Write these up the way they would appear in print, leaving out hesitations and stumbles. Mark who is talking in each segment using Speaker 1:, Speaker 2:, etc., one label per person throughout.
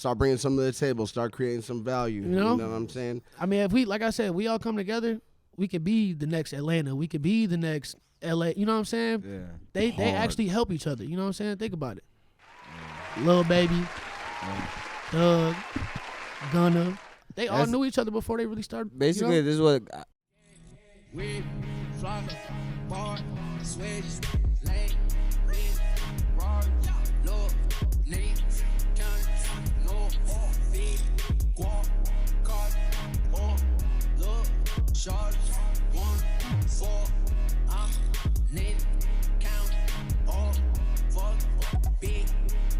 Speaker 1: start bringing some to the table, start creating some value. You know what I'm saying?
Speaker 2: I mean, if we, like I said, we all come together, we could be the next Atlanta. We could be the next LA. You know what I'm saying?
Speaker 3: Yeah.
Speaker 2: They actually help each other. You know what I'm saying? Think about it. Lil Baby, Doug, Gunna. They all knew each other before they really started.
Speaker 3: Basically, this is what.
Speaker 4: We fly bar, switch, lane, bar, look, name, count, no, feet, guap, card, look, charge, 1, 4, I'm name, count, fuck, big,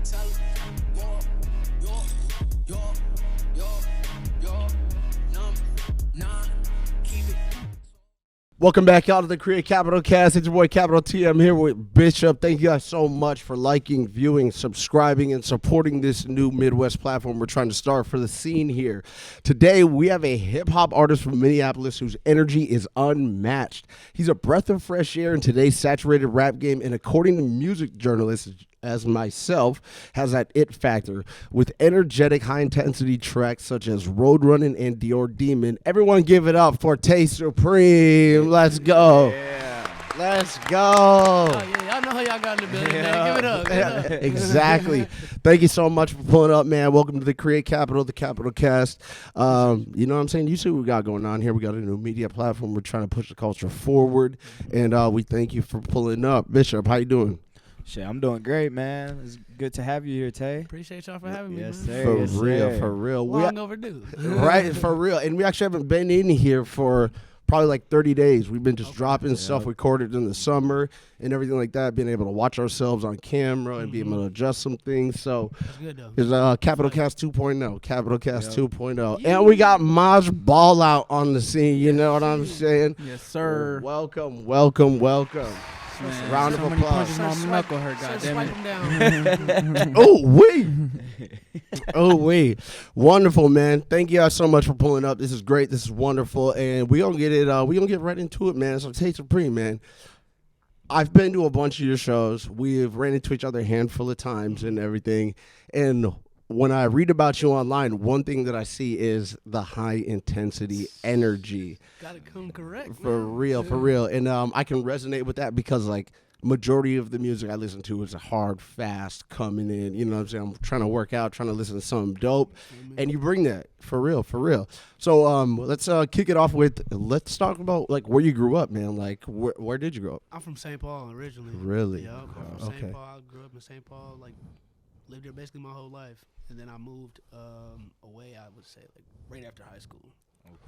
Speaker 4: tell, yo, number 9, keep it.
Speaker 1: Welcome back out to the Create Capital Cast. It's your boy Capital T. I'm here with Bishop. Thank you guys so much for liking, viewing, subscribing, and supporting this new Midwest platform we're trying to start for the scene here. Today, we have a hip-hop artist from Minneapolis whose energy is unmatched. He's a breath of fresh air in today's saturated rap game, and according to music journalists as myself, has that it factor. With energetic, high-intensity tracks such as Road Running and Dior Demon, everyone give it up for Tay Supreme. Let's go.
Speaker 3: Yeah.
Speaker 1: Let's go.
Speaker 2: Oh, yeah, y'all know how y'all got in the building, man. Give it up. Give it up.
Speaker 1: Exactly. Thank you so much for pulling up, man. Welcome to the Create Capital, the Capital Cast. You know what I'm saying? You see what we got going on here. We got a new media platform. We're trying to push the culture forward, and we thank you for pulling up. Bishop, how you doing?
Speaker 3: Shit, I'm doing great, man. It's good to have you here, Tay.
Speaker 2: Appreciate y'all for having me,
Speaker 3: Yes,
Speaker 2: man.
Speaker 3: sir.
Speaker 1: For
Speaker 3: Yes,
Speaker 1: real,
Speaker 3: sir.
Speaker 1: for real.
Speaker 2: Long overdue.
Speaker 1: Right, for real. And we actually haven't been in here for probably like 30 days. We've been just dropping stuff recorded in the summer and everything like that, being able to watch ourselves on camera and being able to adjust some things. So
Speaker 2: That's good, though.
Speaker 1: it's Capital Cast 2.0, Capital Cast 2.0. And we got Maj Ball out on the scene, you know what I'm saying?
Speaker 5: Yes, sir.
Speaker 1: Welcome, welcome, welcome.
Speaker 5: Man,
Speaker 1: Round
Speaker 5: so
Speaker 1: of
Speaker 5: many
Speaker 1: applause.
Speaker 5: punches, my knuckle hurt,
Speaker 2: Swipe
Speaker 5: goddammit.
Speaker 2: them down.
Speaker 1: Oh, wait. Oh, wait. Wonderful, man. Thank you guys so much for pulling up. This is great. This is wonderful. And we gonna get it, we gonna get right into it, man. So Tay Supreme, man. I've been to a bunch of your shows. We've ran into each other a handful of times and everything. And when I read about you online, one thing that I see is the high intensity energy.
Speaker 2: Gotta come correct.
Speaker 1: For
Speaker 2: man.
Speaker 1: real, for real. And I can resonate with that because, like, majority of the music I listen to is hard, fast, coming in. You know what I'm saying? I'm trying to work out, trying to listen to something dope. And you bring that, for real, for real. So let's kick it off with, let's talk about, like, where you grew up, man. Like, where did you grow up?
Speaker 2: I'm from St. Paul originally.
Speaker 1: Really?
Speaker 2: Yeah, I'm from
Speaker 1: Okay.
Speaker 2: St. Paul. I grew up in St. Paul, like, lived there basically my whole life. And then I moved away, I would say, like, right after high school.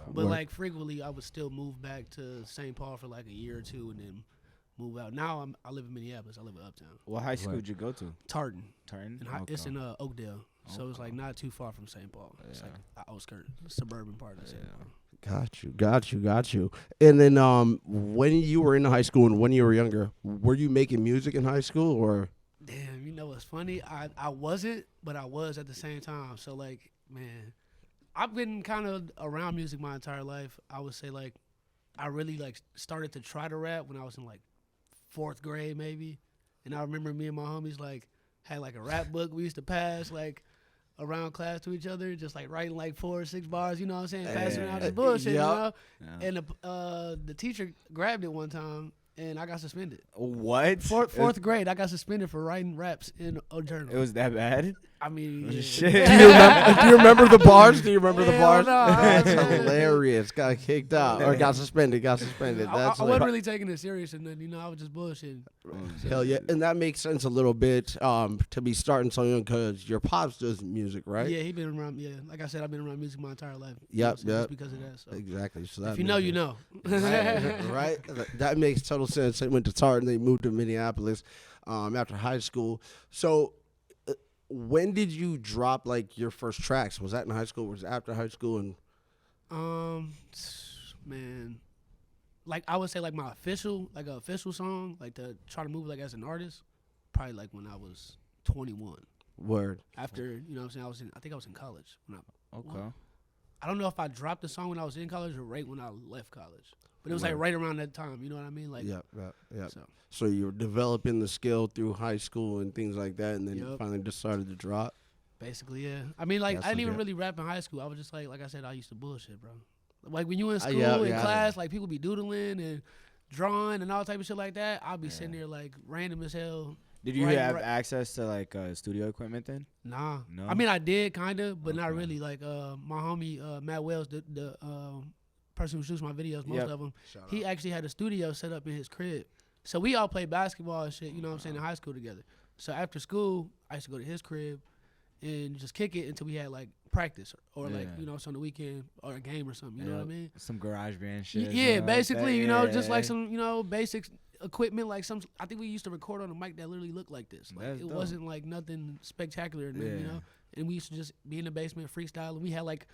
Speaker 2: But,
Speaker 1: Word.
Speaker 2: like, frequently I would still move back to St. Paul for, like, a year or two and then move out. Now I live in Minneapolis. I live in Uptown.
Speaker 3: What high school did you go to?
Speaker 2: Tartan.
Speaker 3: Turn.
Speaker 2: And it's in Oakdale. So it's, like, not too far from St. Paul. It's, like, the outskirt, suburban part of St. Paul.
Speaker 1: Got you. And then when you were in high school and when you were younger, were you making music in high school or?
Speaker 2: Damn, you know what's funny? I wasn't, but I was at the same time. So, like, man, I've been kind of around music my entire life. I would say, like, I really, like, started to try to rap when I was in, like, 4th grade maybe. And I remember me and my homies, like, had, like, a rap book we used to pass, like, around class to each other, just, like, writing, like, 4 or 6 bars, you know what I'm saying? Passing around this bullshit, you know?
Speaker 3: Yeah.
Speaker 2: And the teacher grabbed it one time, and I got suspended.
Speaker 3: What?
Speaker 2: Fourth grade, I got suspended for writing raps in a journal.
Speaker 3: It was that bad?
Speaker 2: I mean, yeah.
Speaker 3: Shit.
Speaker 1: Do you remember the bars? Do you remember the
Speaker 2: Hell
Speaker 1: bars?
Speaker 2: no.
Speaker 1: That's hilarious. Got kicked out or got suspended.
Speaker 2: I
Speaker 1: That's
Speaker 2: wasn't
Speaker 1: like,
Speaker 2: really taking it serious, and then I was just bullshitting.
Speaker 1: hell yeah, and that makes sense a little bit to be starting so young because your pops does music, right?
Speaker 2: Yeah, he been around. Yeah, like I said, I've been around music my entire life.
Speaker 1: Yep,
Speaker 2: So
Speaker 1: yep.
Speaker 2: just because of that. So.
Speaker 1: Exactly. So that
Speaker 2: If you know,
Speaker 1: makes
Speaker 2: you
Speaker 1: sense.
Speaker 2: know.
Speaker 1: Right? That makes total sense. They went to Tartan, they moved to Minneapolis after high school. So when did you drop like your first tracks? Was that in high school? Was it after high school? And
Speaker 2: Man, like I would say, like my official song, like to try to move like as an artist, probably like when I was 21.
Speaker 1: word.
Speaker 2: After you know, what I'm saying I think I was in college when
Speaker 3: Okay.
Speaker 2: I don't know if I dropped the song when I was in college or right when I left college, but it was like right around that time. You know what I mean? Like
Speaker 1: Yeah.
Speaker 2: So.
Speaker 1: So you were developing the skill through high school and things like that, and then you
Speaker 2: Yup.
Speaker 1: finally decided to drop.
Speaker 2: Basically, yeah. I mean, like,
Speaker 1: That's
Speaker 2: I didn't even
Speaker 1: legit.
Speaker 2: really rap in high school. I was just like I said, I used to bullshit, bro. Like when you in school
Speaker 1: yeah,
Speaker 2: in
Speaker 1: yeah.
Speaker 2: class, like people be doodling and drawing and all type of shit like that. I'll be sitting there like random as hell.
Speaker 3: Did you
Speaker 2: Right,
Speaker 3: have
Speaker 2: right.
Speaker 3: access to like studio equipment then?
Speaker 2: Nah.
Speaker 3: No?
Speaker 2: I mean, I did kind of, but not
Speaker 3: Okay.
Speaker 2: really. Like my homie Matt Wells, the person who shoots my videos, most
Speaker 3: Yep.
Speaker 2: of them,
Speaker 1: Shout
Speaker 2: he actually had a studio set up in his crib. So we all played basketball and shit, you know what I'm saying, in high school together. So after school, I used to go to his crib and just kick it until we had like practice or like,
Speaker 3: Yeah.
Speaker 2: you know, on the weekend or a game or something, you know what I mean?
Speaker 3: Some garage band shit.
Speaker 2: Yeah,
Speaker 3: like
Speaker 2: basically,
Speaker 3: that.
Speaker 2: you know, just like
Speaker 3: Yeah.
Speaker 2: some, you know, basic equipment. Like some, I think we used to record on a mic that literally looked like this. Like
Speaker 3: That's
Speaker 2: it
Speaker 3: dope.
Speaker 2: wasn't like nothing spectacular, you
Speaker 3: Yeah.
Speaker 2: know. And we used to just be in the basement freestyle, and we had like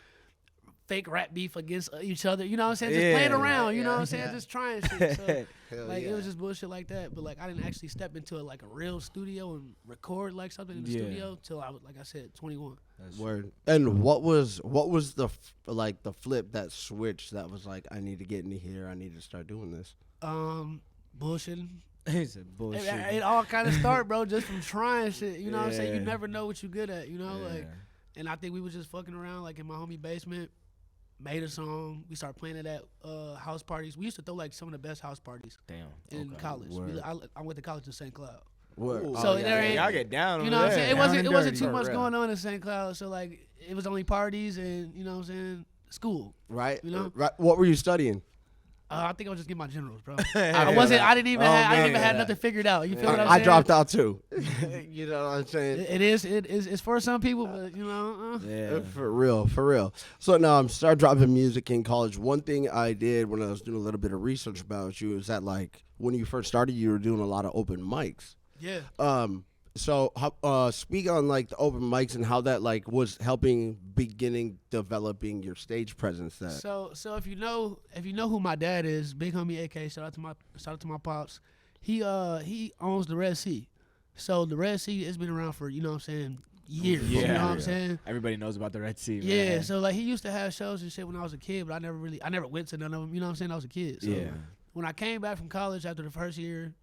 Speaker 2: fake rap beef against each other. You know what I'm saying? Just playing
Speaker 3: Yeah.
Speaker 2: around. You know
Speaker 1: Yeah.
Speaker 2: what I'm saying? Just trying shit. So,
Speaker 1: Hell
Speaker 2: like
Speaker 1: yeah.
Speaker 2: it was just bullshit like that. But like I didn't actually step into like a real studio and record like something in the
Speaker 3: Yeah.
Speaker 2: studio till I was, like I said, 21.
Speaker 1: Word. And what was the like the flip that switch that was like I need to get into here, I need to start doing this.
Speaker 2: Bullshitting.
Speaker 3: He said bullshit.
Speaker 2: It all kind of start, bro, just from trying shit. You know what I'm saying? You
Speaker 3: Yeah.
Speaker 2: never know what you're good at, you know? Like,
Speaker 3: Yeah.
Speaker 2: and I think we was just fucking around, like, in my homie basement, made a song. We started playing it at house parties. We used to throw, like, some of the best house parties
Speaker 3: Damn.
Speaker 2: in
Speaker 3: Okay.
Speaker 2: college.
Speaker 3: Word.
Speaker 2: I went to college in St. Cloud.
Speaker 1: Word.
Speaker 2: So there ain't-
Speaker 3: Y'all get down.
Speaker 2: You know what I'm saying? It
Speaker 3: Down
Speaker 2: wasn't
Speaker 3: and
Speaker 2: it wasn't
Speaker 3: dirty.
Speaker 2: too much
Speaker 1: real.
Speaker 2: going on in St. Cloud. So, like, it was only parties and, you know what I'm saying, school.
Speaker 1: Right?
Speaker 2: You know?
Speaker 1: Right. What were you studying?
Speaker 2: I think I was just getting my generals, bro.
Speaker 3: Yeah.
Speaker 2: I didn't even
Speaker 3: Oh,
Speaker 2: have, I didn't
Speaker 3: man.
Speaker 2: even have nothing figured out. You feel what I'm
Speaker 1: I
Speaker 2: saying?
Speaker 1: dropped out too. You know what I'm saying?
Speaker 2: It's for some people, but, you know,
Speaker 3: Yeah.
Speaker 1: For real. So now I'm start dropping music in college. One thing I did when I was doing a little bit of research about you is that like when you first started, you were doing a lot of open mics.
Speaker 2: yeah.
Speaker 1: So speak on like the open mics and how that like was helping developing your stage presence. That
Speaker 2: So if you know who my dad is, big homie AK, shout out to my pops. He owns the Red Sea. So the Red Sea has been around for, you know what I'm saying, years. You know what I'm saying?
Speaker 3: Everybody knows about the Red Sea.
Speaker 2: Yeah,
Speaker 3: man.
Speaker 2: so like he used to have shows and shit when I was a kid, but I never went to none of them, you know what I'm saying? I was a kid. So
Speaker 3: Yeah.
Speaker 2: when I came back from college after the first year,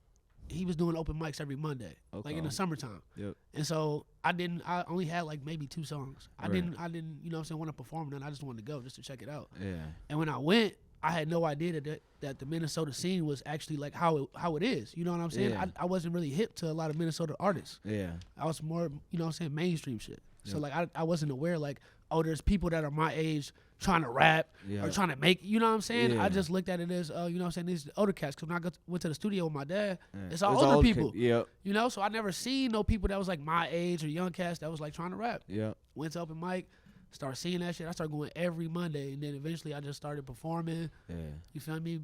Speaker 2: he was doing open mics every Monday, like in
Speaker 3: Okay.
Speaker 2: the summertime.
Speaker 3: Yep.
Speaker 2: And so I only had like maybe 2 songs. I
Speaker 3: Right.
Speaker 2: didn't, you know what I'm saying, want to perform none. I just wanted to go just to check it out.
Speaker 3: Yeah.
Speaker 2: And when I went, I had no idea that the Minnesota scene was actually like how it is. You know what I'm saying?
Speaker 3: Yeah.
Speaker 2: I wasn't really hip to a lot of Minnesota artists.
Speaker 3: Yeah.
Speaker 2: I was more, you know what I'm saying, mainstream shit. So
Speaker 3: Yeah.
Speaker 2: like I wasn't aware like, oh, there's people that are my age trying to rap
Speaker 3: Yeah.
Speaker 2: or trying to make, you know what I'm saying?
Speaker 3: Yeah.
Speaker 2: I just looked at it as, you know what I'm saying, these older cats. Because when I went to the studio with my dad,
Speaker 3: Yeah.
Speaker 2: it's all
Speaker 3: It's
Speaker 2: older
Speaker 3: all
Speaker 2: people.
Speaker 3: Yep.
Speaker 2: You know, so I never seen no people that was like my age or young cats that was like trying to rap.
Speaker 3: Yep.
Speaker 2: Went to open mic, started seeing that shit. I started going every Monday, and then eventually I just started performing.
Speaker 3: Yeah.
Speaker 2: You feel me?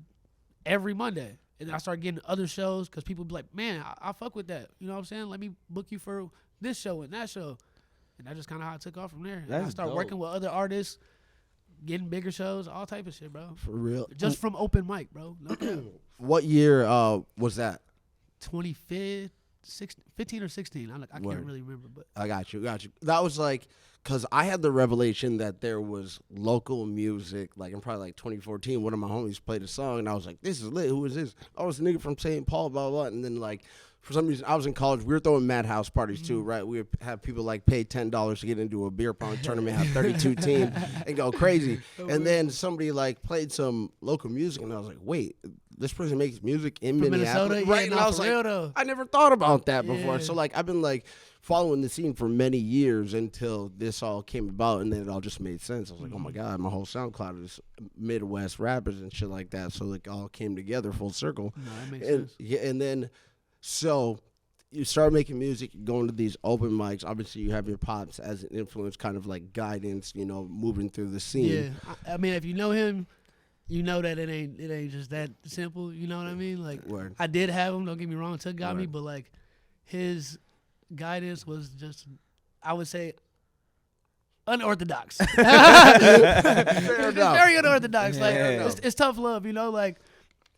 Speaker 2: Every Monday, and then I started getting other shows because people be like, "Man, I fuck with that." You know what I'm saying? Let me book you for this show and that show, and that just kind of how I took off from there. And I
Speaker 3: That's
Speaker 2: started
Speaker 3: dope.
Speaker 2: working with other artists, getting bigger shows, all type of shit, bro.
Speaker 1: for real.
Speaker 2: Just from open mic, bro. No cap.
Speaker 1: What year was that?
Speaker 2: 15 or 16. I can't
Speaker 1: Word.
Speaker 2: really remember, but
Speaker 1: I got you. That was like, because I had the revelation that there was local music, like in probably like 2014, one of my homies played a song, and I was like, this is lit. Who is this? Oh, it's a nigga from St. Paul, blah, blah, blah. And then like, for some reason, I was in college. We were throwing madhouse parties too, right? We would have people like pay $10 to get into a beer pong tournament, have 32 teams, and go crazy. And then somebody like played some local music, and I was like, wait, this person makes music in
Speaker 2: from
Speaker 1: Minneapolis,
Speaker 2: Minnesota, yeah,
Speaker 1: right? And
Speaker 2: nah,
Speaker 1: I was
Speaker 2: for
Speaker 1: like,
Speaker 2: real though.
Speaker 1: I never thought about that before.
Speaker 2: Yeah.
Speaker 1: So like I've been like following the scene for many years until this all came about, and then it all just made sense. I was like, oh my God, my whole SoundCloud is Midwest rappers and shit like that. So like all came together full circle.
Speaker 2: No, that makes
Speaker 1: And
Speaker 2: sense.
Speaker 1: yeah, and then so you start making music, you're going to these open mics. Obviously, you have your pops as an influence, kind of like guidance, you know, moving through the scene.
Speaker 2: Yeah, I mean, if you know him, you know that it ain't just that simple. You know what I mean? Like,
Speaker 1: Word.
Speaker 2: I did have him. Don't get me wrong. Tuck got me,
Speaker 1: Right.
Speaker 2: but like, his guidance was just, I would say, unorthodox. It's
Speaker 1: enough.
Speaker 2: very unorthodox. Like,
Speaker 3: Yeah.
Speaker 2: it's tough love. You know, like,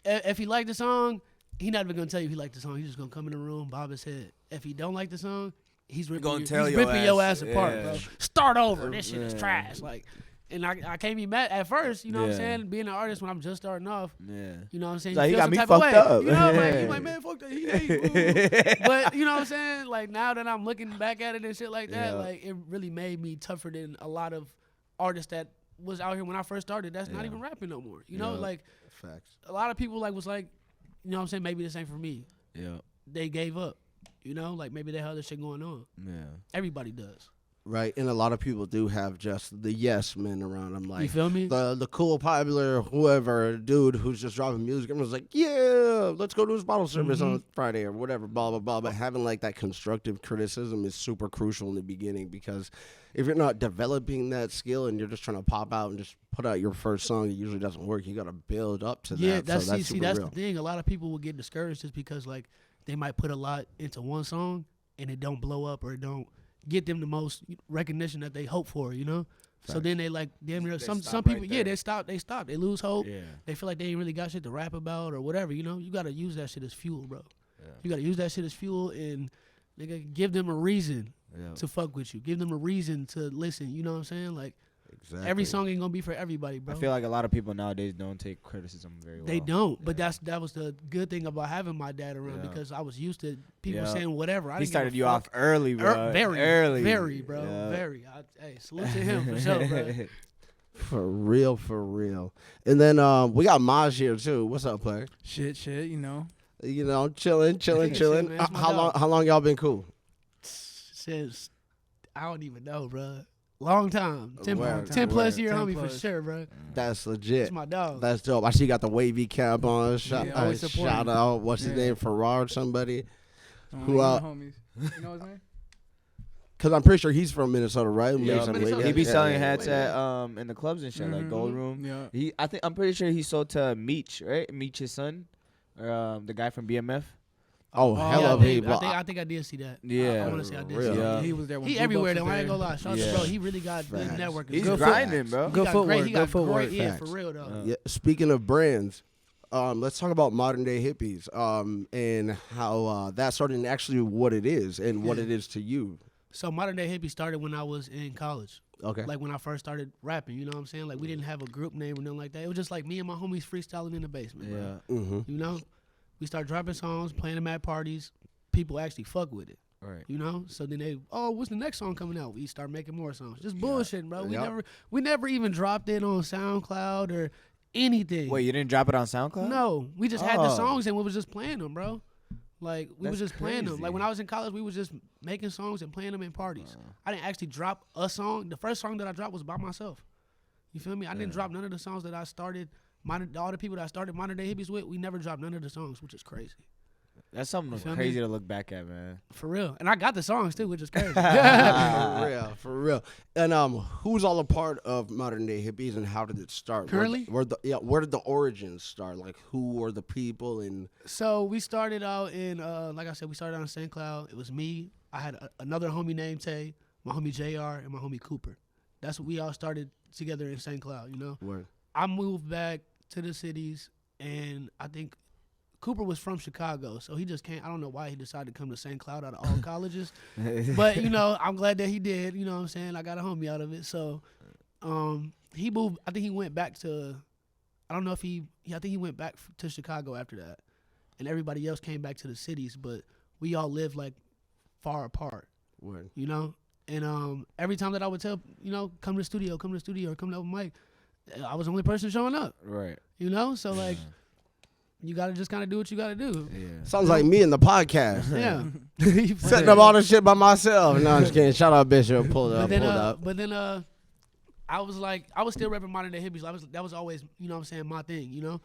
Speaker 2: if he liked the song, he not even gonna tell you he liked the song. He's just gonna come in the room, bob his head. If he don't like the song, he's ripping,
Speaker 3: Gonna
Speaker 2: your,
Speaker 3: tell
Speaker 2: he's
Speaker 3: your
Speaker 2: ripping your
Speaker 3: ass,
Speaker 2: ass apart,
Speaker 3: yeah.
Speaker 2: bro. Start over. This shit is
Speaker 3: Yeah.
Speaker 2: trash. Like, And I can't be mad at first, you know what I'm
Speaker 3: Yeah.
Speaker 2: saying? Being an artist when I'm just starting off,
Speaker 3: Yeah.
Speaker 2: you know what I'm saying?
Speaker 3: Like,
Speaker 2: You
Speaker 3: he
Speaker 2: feel
Speaker 3: got
Speaker 2: some
Speaker 3: me
Speaker 2: type of
Speaker 3: fucked
Speaker 2: way.
Speaker 3: up.
Speaker 2: You know, like, you
Speaker 3: Yeah.
Speaker 2: like, man, fuck that. He hate, but, you know what I'm saying? Like, now that I'm looking back at it and shit like that,
Speaker 3: Yeah.
Speaker 2: like, it really made me tougher than a lot of artists that was out here when I first started that's not
Speaker 3: Yeah.
Speaker 2: even rapping no more. You know,
Speaker 3: Yeah.
Speaker 2: like,
Speaker 1: Facts.
Speaker 2: a lot of people, like, was like, you know what I'm saying? Maybe this ain't for me.
Speaker 3: Yeah.
Speaker 2: They gave up. You know, like, maybe they had other shit going on.
Speaker 3: Yeah.
Speaker 2: Everybody does.
Speaker 1: Right, and a lot of people do have just the yes men around them,
Speaker 2: You
Speaker 1: like
Speaker 2: feel me?
Speaker 1: the cool, popular, whoever dude who's just dropping music. Everyone's like, yeah, let's go to his bottle service on Friday or whatever, blah blah blah. But having like that constructive criticism is super crucial in the beginning, because if you're not developing that skill and you're just trying to pop out and just put out your first song, it usually doesn't work. You got to build up to
Speaker 2: Yeah,
Speaker 1: that.
Speaker 2: that's
Speaker 1: So that's
Speaker 2: see,
Speaker 1: super
Speaker 2: that's
Speaker 1: real.
Speaker 2: the thing. A lot of people will get discouraged just because like they might put a lot into one song and it don't blow up or it don't get them the most recognition that they hope for. You know, so then they like damn near
Speaker 3: They
Speaker 2: some
Speaker 3: stop
Speaker 2: people.
Speaker 3: right
Speaker 2: Yeah,
Speaker 3: there.
Speaker 2: they stop, they lose hope.
Speaker 3: Yeah.
Speaker 2: They feel like they ain't really got shit to rap about or whatever. You know, you gotta use that shit as fuel, bro.
Speaker 3: Yeah.
Speaker 2: You gotta use that shit as fuel and nigga give them a reason
Speaker 3: Yeah.
Speaker 2: to fuck with you. Give them a reason to listen. You know what I'm saying? Like
Speaker 1: Exactly.
Speaker 2: every song ain't gonna be for everybody, bro.
Speaker 3: I feel like a lot of people nowadays don't take criticism very well.
Speaker 2: They don't, but that was the good thing about having my dad around
Speaker 3: Yeah.
Speaker 2: because I was used to people
Speaker 3: Yeah.
Speaker 2: saying whatever. I
Speaker 3: He
Speaker 2: didn't give a
Speaker 3: started you
Speaker 2: fuck.
Speaker 3: off early, bro.
Speaker 2: Very
Speaker 3: early,
Speaker 2: bro,
Speaker 3: Yeah.
Speaker 2: very. Hey, salute to him for sure, bro.
Speaker 1: For real, for real. And then we got Maj here too. What's up, player?
Speaker 5: Shit, you know.
Speaker 1: You know, chilling.
Speaker 2: Shit, man, that's my dog.
Speaker 1: How long y'all been cool?
Speaker 2: Since I don't even know, bro. Long time, 10,
Speaker 1: Word,
Speaker 2: 10 plus
Speaker 1: word.
Speaker 2: year
Speaker 5: 10
Speaker 2: homie
Speaker 5: plus.
Speaker 2: for sure, bro.
Speaker 1: That's
Speaker 2: It's
Speaker 1: legit.
Speaker 2: my dog.
Speaker 1: That's dope. I see you got the wavy cap on. Shout,
Speaker 5: Yeah, always supporting.
Speaker 1: shout out. What's his
Speaker 5: Yeah.
Speaker 1: name? Farrar, somebody. Who,
Speaker 5: Who
Speaker 1: homies?
Speaker 5: You know his name?
Speaker 1: Because I'm pretty sure he's from Minnesota, right?
Speaker 3: Yeah,
Speaker 1: Makes some
Speaker 2: Minnesota.
Speaker 1: wavy-
Speaker 3: He be
Speaker 1: yeah,
Speaker 3: selling
Speaker 1: yeah,
Speaker 3: hats
Speaker 1: yeah.
Speaker 3: at in the clubs and shit, like Gold
Speaker 5: Mhm.
Speaker 3: Room.
Speaker 5: Yeah.
Speaker 3: I'm pretty sure he sold to Meech, right? Meech's son, or the guy from BMF.
Speaker 1: Oh,
Speaker 2: Yeah,
Speaker 1: hella
Speaker 2: I think-
Speaker 1: people.
Speaker 2: I think I did see that.
Speaker 3: Yeah.
Speaker 2: I want to say I did
Speaker 1: Real.
Speaker 2: see that.
Speaker 3: Yeah.
Speaker 5: He was there when
Speaker 2: He
Speaker 5: Blue
Speaker 2: everywhere
Speaker 5: Bucks
Speaker 2: though.
Speaker 5: was
Speaker 2: I ain't
Speaker 5: there.
Speaker 2: gonna lie. Shout out to
Speaker 3: Yeah.
Speaker 2: bro. He really got good
Speaker 1: Facts.
Speaker 2: networking.
Speaker 3: He's
Speaker 2: Good
Speaker 3: grinding, bro.
Speaker 2: He
Speaker 5: Good
Speaker 2: got
Speaker 5: footwork,
Speaker 2: great. He
Speaker 5: good
Speaker 2: got
Speaker 5: footwork.
Speaker 2: great. Yeah,
Speaker 1: Facts.
Speaker 2: for real though.
Speaker 1: Yeah, speaking of brands, let's talk about modern day hippies and how that started and actually what it is and what
Speaker 2: Yeah.
Speaker 1: it is to you.
Speaker 2: So modern day hippie started when I was in college.
Speaker 1: Okay.
Speaker 2: Like when I first started rapping, you know what I'm saying? Like we didn't have a group name or nothing like that. It was just like me and my homies freestyling in the basement, bro.
Speaker 3: Yeah.
Speaker 1: Mm-hmm.
Speaker 2: You know? We started dropping songs, playing them at parties. People actually fuck with it.
Speaker 3: Right.
Speaker 2: You know? So then they, oh, what's the next song coming out? We start making more songs. Just bullshitting, bro.
Speaker 1: Yep.
Speaker 2: We never even dropped it on SoundCloud or anything.
Speaker 3: Wait, you didn't drop it on SoundCloud?
Speaker 2: No, we just had the
Speaker 3: Oh.
Speaker 2: songs and we was just playing them, bro. Like we was
Speaker 3: That's
Speaker 2: just playing them.
Speaker 3: crazy.
Speaker 2: Like when I was in college, we was just making songs and playing them in parties. I didn't actually drop a song. The first song that I dropped was by myself. You feel me? I didn't drop none of the songs that I started. All the people that I started Modern Day Hippies with, we never dropped none of the songs, which is crazy.
Speaker 3: That's something
Speaker 2: You feel
Speaker 3: crazy
Speaker 2: me?
Speaker 3: to look back at, man.
Speaker 2: For real. And I got the songs too, which is crazy.
Speaker 1: For real, for real. And who's all a part of modern day hippies and how did it start?
Speaker 2: Currently?
Speaker 1: where did the origins start? Like who were the people and
Speaker 2: So we started out in, like I said, we started on St. Cloud. It was me. I had another homie named Tay, my homie JR, and my homie Cooper. That's what we all started together in St. Cloud, you know?
Speaker 1: where?
Speaker 2: I moved back to the cities, and I think Cooper was from Chicago, so he just can't. I don't know why he decided to come to St. Cloud out of all colleges. But, you know, I'm glad that he did. You know what I'm saying? I got a homie out of it. So he moved. I think he went back to, I don't know if I think he went back to Chicago after that. And everybody else came back to the cities, but we all lived like far apart,
Speaker 1: Where?
Speaker 2: you know? And every time that I would tell, you know, come to the studio, or come to open mic, I was the only person showing up,
Speaker 3: Right.
Speaker 2: you know? So, like, you got to just kind of do what you got to do.
Speaker 3: Yeah.
Speaker 1: Sounds like me in the podcast.
Speaker 2: Yeah.
Speaker 1: Setting up all this shit by myself. No, I'm just kidding. Shout out Bishop. Pull it up.
Speaker 2: But then I was like, I was still rapping Modern Day Hippies. That was always, you know what I'm saying, my thing, you know?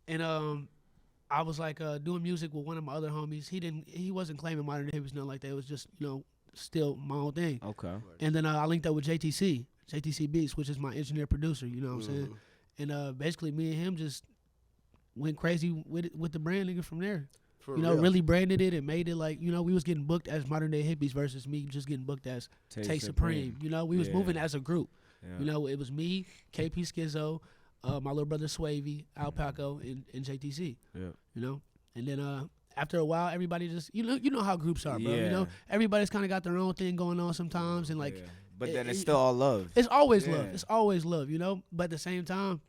Speaker 2: And I was like doing music with one of my other homies. He wasn't claiming Modern Day Hippies, nothing like that. It was just, you know, still my own thing.
Speaker 3: Okay.
Speaker 2: And then I linked up with JTC Beats, which is my engineer producer, you know what I'm saying? And basically me and him just went crazy with the branding from there.
Speaker 1: For
Speaker 2: You know,
Speaker 1: real.
Speaker 2: really branded it and made it like, you know, we was getting booked as Modern Day Hippies versus me just getting booked as Tay Supreme. You know, we was
Speaker 3: Yeah.
Speaker 2: moving as a group.
Speaker 3: Yeah.
Speaker 2: You know, it was me, KP Skizzo, my little brother Swavey, Al Paco, and JTC.
Speaker 3: Yeah.
Speaker 2: You know? And then after a while, everybody just, you know how groups are, bro. You know,
Speaker 3: Yeah.
Speaker 2: everybody's kind of got their own thing going on sometimes. And like,
Speaker 3: Yeah. But then it's still all love.
Speaker 2: It's always
Speaker 3: Yeah.
Speaker 2: love. It's always love, you know. But at the same time,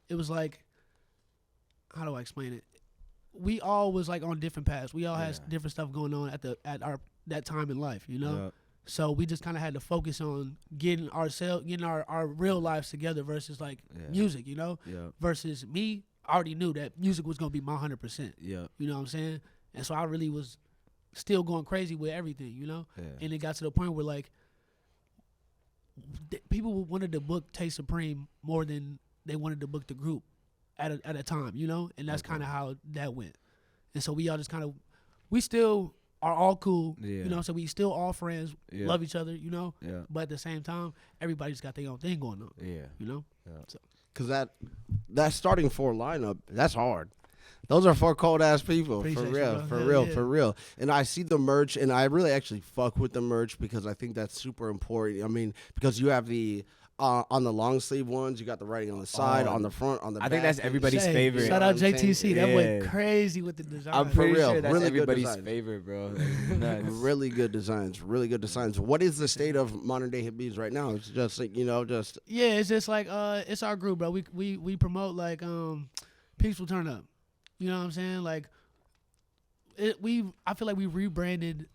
Speaker 2: it was like, how do I explain it? We all was like on different paths. We all had
Speaker 3: Yeah.
Speaker 2: different stuff going on at our that time in life, you know.
Speaker 3: Yeah.
Speaker 2: So we just kind of had to focus on getting our real lives together versus like
Speaker 3: Yeah.
Speaker 2: music, you know.
Speaker 3: Yeah.
Speaker 2: Versus me, I already knew that music was gonna be my 100%.
Speaker 3: Yeah.
Speaker 2: You know what I'm saying? And so I really was still going crazy with everything, you know.
Speaker 3: Yeah.
Speaker 2: And it got to the point where like people wanted to book Tay Supreme more than they wanted to book the group at a time, you know. And that's kind of how that went. And so we all just kind of, we still are all cool,
Speaker 3: Yeah.
Speaker 2: you know. So we still all friends,
Speaker 3: Yeah.
Speaker 2: love each other, you know.
Speaker 3: Yeah.
Speaker 2: But at the same time, everybody's got their own thing going on,
Speaker 3: Yeah.
Speaker 2: you know.
Speaker 1: Because that starting 4 lineup, that's hard. Those are 4 cold ass people.
Speaker 2: Appreciate
Speaker 1: For
Speaker 2: you,
Speaker 1: real,
Speaker 2: bro.
Speaker 1: for
Speaker 2: Hell
Speaker 1: real,
Speaker 2: yeah.
Speaker 1: for real. And I see the merch, and I really actually fuck with the merch because I think that's super important. I mean, because you have the on the long sleeve ones, you got the writing on the side,
Speaker 3: Oh,
Speaker 1: on the front, on the
Speaker 3: I
Speaker 1: back.
Speaker 3: think that's everybody's
Speaker 2: Say,
Speaker 3: favorite.
Speaker 2: Shout
Speaker 1: You know
Speaker 2: out
Speaker 1: what I'm saying?
Speaker 2: JTC. That
Speaker 3: Yeah.
Speaker 2: went crazy with the design.
Speaker 3: I'm pretty
Speaker 1: real,
Speaker 3: sure that's
Speaker 1: really good
Speaker 3: everybody's
Speaker 1: design.
Speaker 3: favorite, bro. Like, nuts.
Speaker 1: Really good designs, really good designs. What is the state of modern day hippies right now? It's just like, just
Speaker 2: Yeah, it's just like it's our group, bro. We promote like peaceful turn up. You know what I'm saying? Like I feel like we rebranded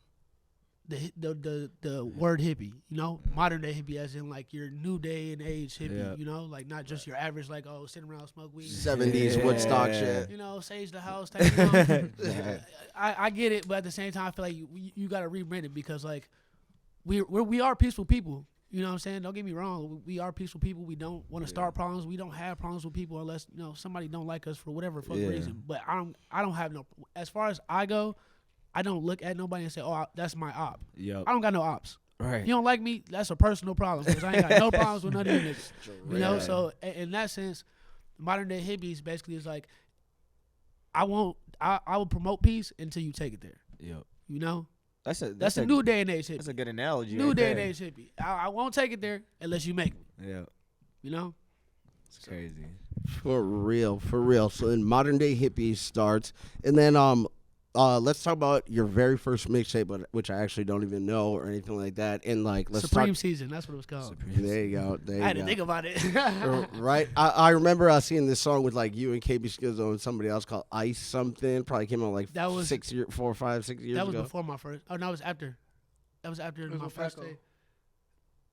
Speaker 2: the word hippie. You know, modern day hippie as in like your new day and age hippie.
Speaker 3: Yeah.
Speaker 2: You know, like not just your average like sitting around smoke weed.
Speaker 1: 70s Woodstock shit.
Speaker 2: You know, sage the house type. You know? I get it, but at the same time, I feel like you got to rebrand it because like we are peaceful people. You know what I'm saying? Don't get me wrong. We are peaceful people. We don't want to start problems. We don't have problems with people unless somebody don't like us for whatever fuck
Speaker 3: Yeah.
Speaker 2: reason. But I don't have no. As far as I go, I don't look at nobody and say, "Oh, that's my op."
Speaker 3: Yup.
Speaker 2: I don't got no ops.
Speaker 3: Right.
Speaker 2: You don't like me? That's a personal problem because I ain't got no problems with none of you niggas. You know,
Speaker 3: Right.
Speaker 2: so in that sense, modern day hippies basically is like, I will promote peace until you take it there.
Speaker 3: Yup.
Speaker 2: You know,
Speaker 3: That's
Speaker 2: that's
Speaker 3: a
Speaker 2: a new day and age hippie.
Speaker 3: That's a good analogy.
Speaker 2: New
Speaker 3: right
Speaker 2: day and
Speaker 3: there.
Speaker 2: age hippie. I won't take it there unless you make me.
Speaker 3: Yeah.
Speaker 2: You know,
Speaker 3: It's crazy.
Speaker 1: For real, for real. So then modern day hippies starts, and then let's talk about your very first mixtape, which I actually don't even know or anything like that. And like, let's
Speaker 2: Supreme
Speaker 1: talk.
Speaker 2: Season. That's what it was called.
Speaker 1: There you go. There you
Speaker 2: I had
Speaker 1: go.
Speaker 2: to think about it.
Speaker 1: Right, I remember seeing this song with like you and KB Skizzo and somebody else called Ice something. Probably came out like
Speaker 2: That was-
Speaker 1: 4, 5, 6 years
Speaker 2: That was
Speaker 1: ago.
Speaker 2: before my first. Oh no, it was after. That was after
Speaker 5: was
Speaker 2: my
Speaker 5: with
Speaker 2: first
Speaker 5: Franco.
Speaker 2: day.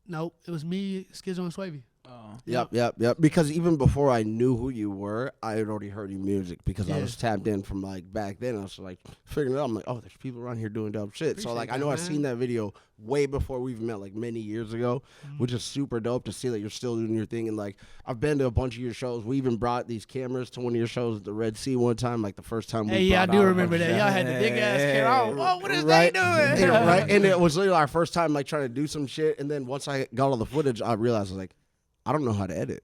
Speaker 2: Nope, it was me, Skizzo, and Swavey.
Speaker 5: Oh.
Speaker 1: Yep. Because even before I knew who you were, I had already heard your music because I
Speaker 2: Yeah.
Speaker 1: was tapped in from like back then. I was like figuring it out. I'm like, oh, there's people around here doing dope shit. So
Speaker 2: Appreciate
Speaker 1: like, I
Speaker 2: that,
Speaker 1: know I
Speaker 2: man.
Speaker 1: seen that video way before we even met, like many years ago, which is super dope to see that you're still doing your thing. And like, I've been to a bunch of your shows. We even brought these cameras to one of your shows at the Red Sea one time, like the first time.
Speaker 2: Hey,
Speaker 1: we
Speaker 2: yeah, I
Speaker 1: brought
Speaker 2: do
Speaker 1: out a
Speaker 2: remember
Speaker 1: bunch
Speaker 2: that.
Speaker 1: of
Speaker 2: Y'all had the big ass camera. Oh, what is they doing?
Speaker 1: And, right, and it was literally our first time like trying to do some shit. And then once I got all the footage, I realized I was like, I don't know how to edit.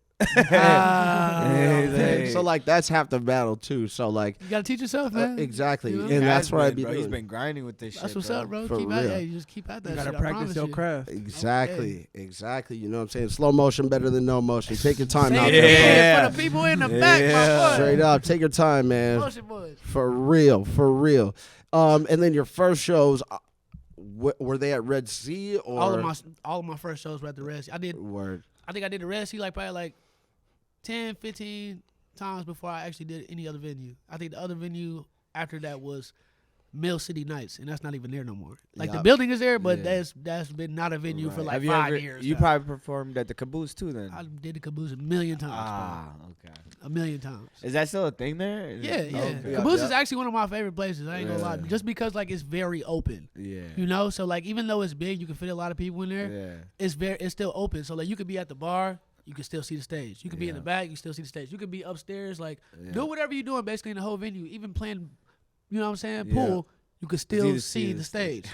Speaker 3: Hey.
Speaker 1: So like that's half the battle too. So like
Speaker 2: You gotta teach yourself, man.
Speaker 1: exactly,
Speaker 2: You know?
Speaker 1: and that's what I
Speaker 3: I'd
Speaker 1: be
Speaker 3: bro. He's
Speaker 1: doing.
Speaker 3: been grinding with this
Speaker 2: That's
Speaker 3: shit.
Speaker 2: what's up, bro.
Speaker 1: For
Speaker 2: Keep at
Speaker 1: real.
Speaker 2: hey, you just keep at that
Speaker 5: You gotta
Speaker 2: shit. I
Speaker 5: practice
Speaker 2: promise
Speaker 5: your
Speaker 2: you.
Speaker 5: craft.
Speaker 1: Exactly. You know what I'm saying? Slow motion better than no motion. Take your time
Speaker 2: Say
Speaker 1: out
Speaker 2: it
Speaker 1: there.
Speaker 2: for the people in the back, my
Speaker 3: Yeah.
Speaker 2: boy.
Speaker 1: Straight up, take your time, man.
Speaker 2: Motion boys.
Speaker 1: For real. And then your first shows, were they at Red Sea or
Speaker 2: All of my first shows were at the Red Sea.
Speaker 1: Word?
Speaker 2: I think I did the Red Sea like probably like 10, 15 times before I actually did any other venue. I think the other venue after that was Mill City Nights, and that's not even there no more. Like the
Speaker 1: Yup.
Speaker 2: building is there, but
Speaker 3: Yeah.
Speaker 2: that's been not a venue for
Speaker 1: Right.
Speaker 2: like
Speaker 3: Have you
Speaker 2: 5
Speaker 3: ever?
Speaker 2: years.
Speaker 3: You
Speaker 2: now.
Speaker 3: probably performed at the Caboose too, then.
Speaker 2: I did the Caboose a million times.
Speaker 3: Okay.
Speaker 2: A million times.
Speaker 3: Is that still a thing there?
Speaker 2: Yeah.
Speaker 3: Okay.
Speaker 2: Caboose is actually one of my favorite places. I ain't gonna lie.
Speaker 3: Yeah.
Speaker 2: Just because like it's very open.
Speaker 3: Yeah.
Speaker 2: You know, so like even though it's big, you can fit a lot of people in there.
Speaker 3: Yeah.
Speaker 2: It's still open. So like you could be at the bar, you can still see the stage. You could be in
Speaker 3: Yeah.
Speaker 2: the back, you still see the stage. You could be upstairs, like
Speaker 3: Yeah.
Speaker 2: do whatever you're doing basically in the whole venue. Even playing, you know what I'm saying,
Speaker 3: Yeah.
Speaker 2: pool, you could still
Speaker 3: to
Speaker 2: see the stage.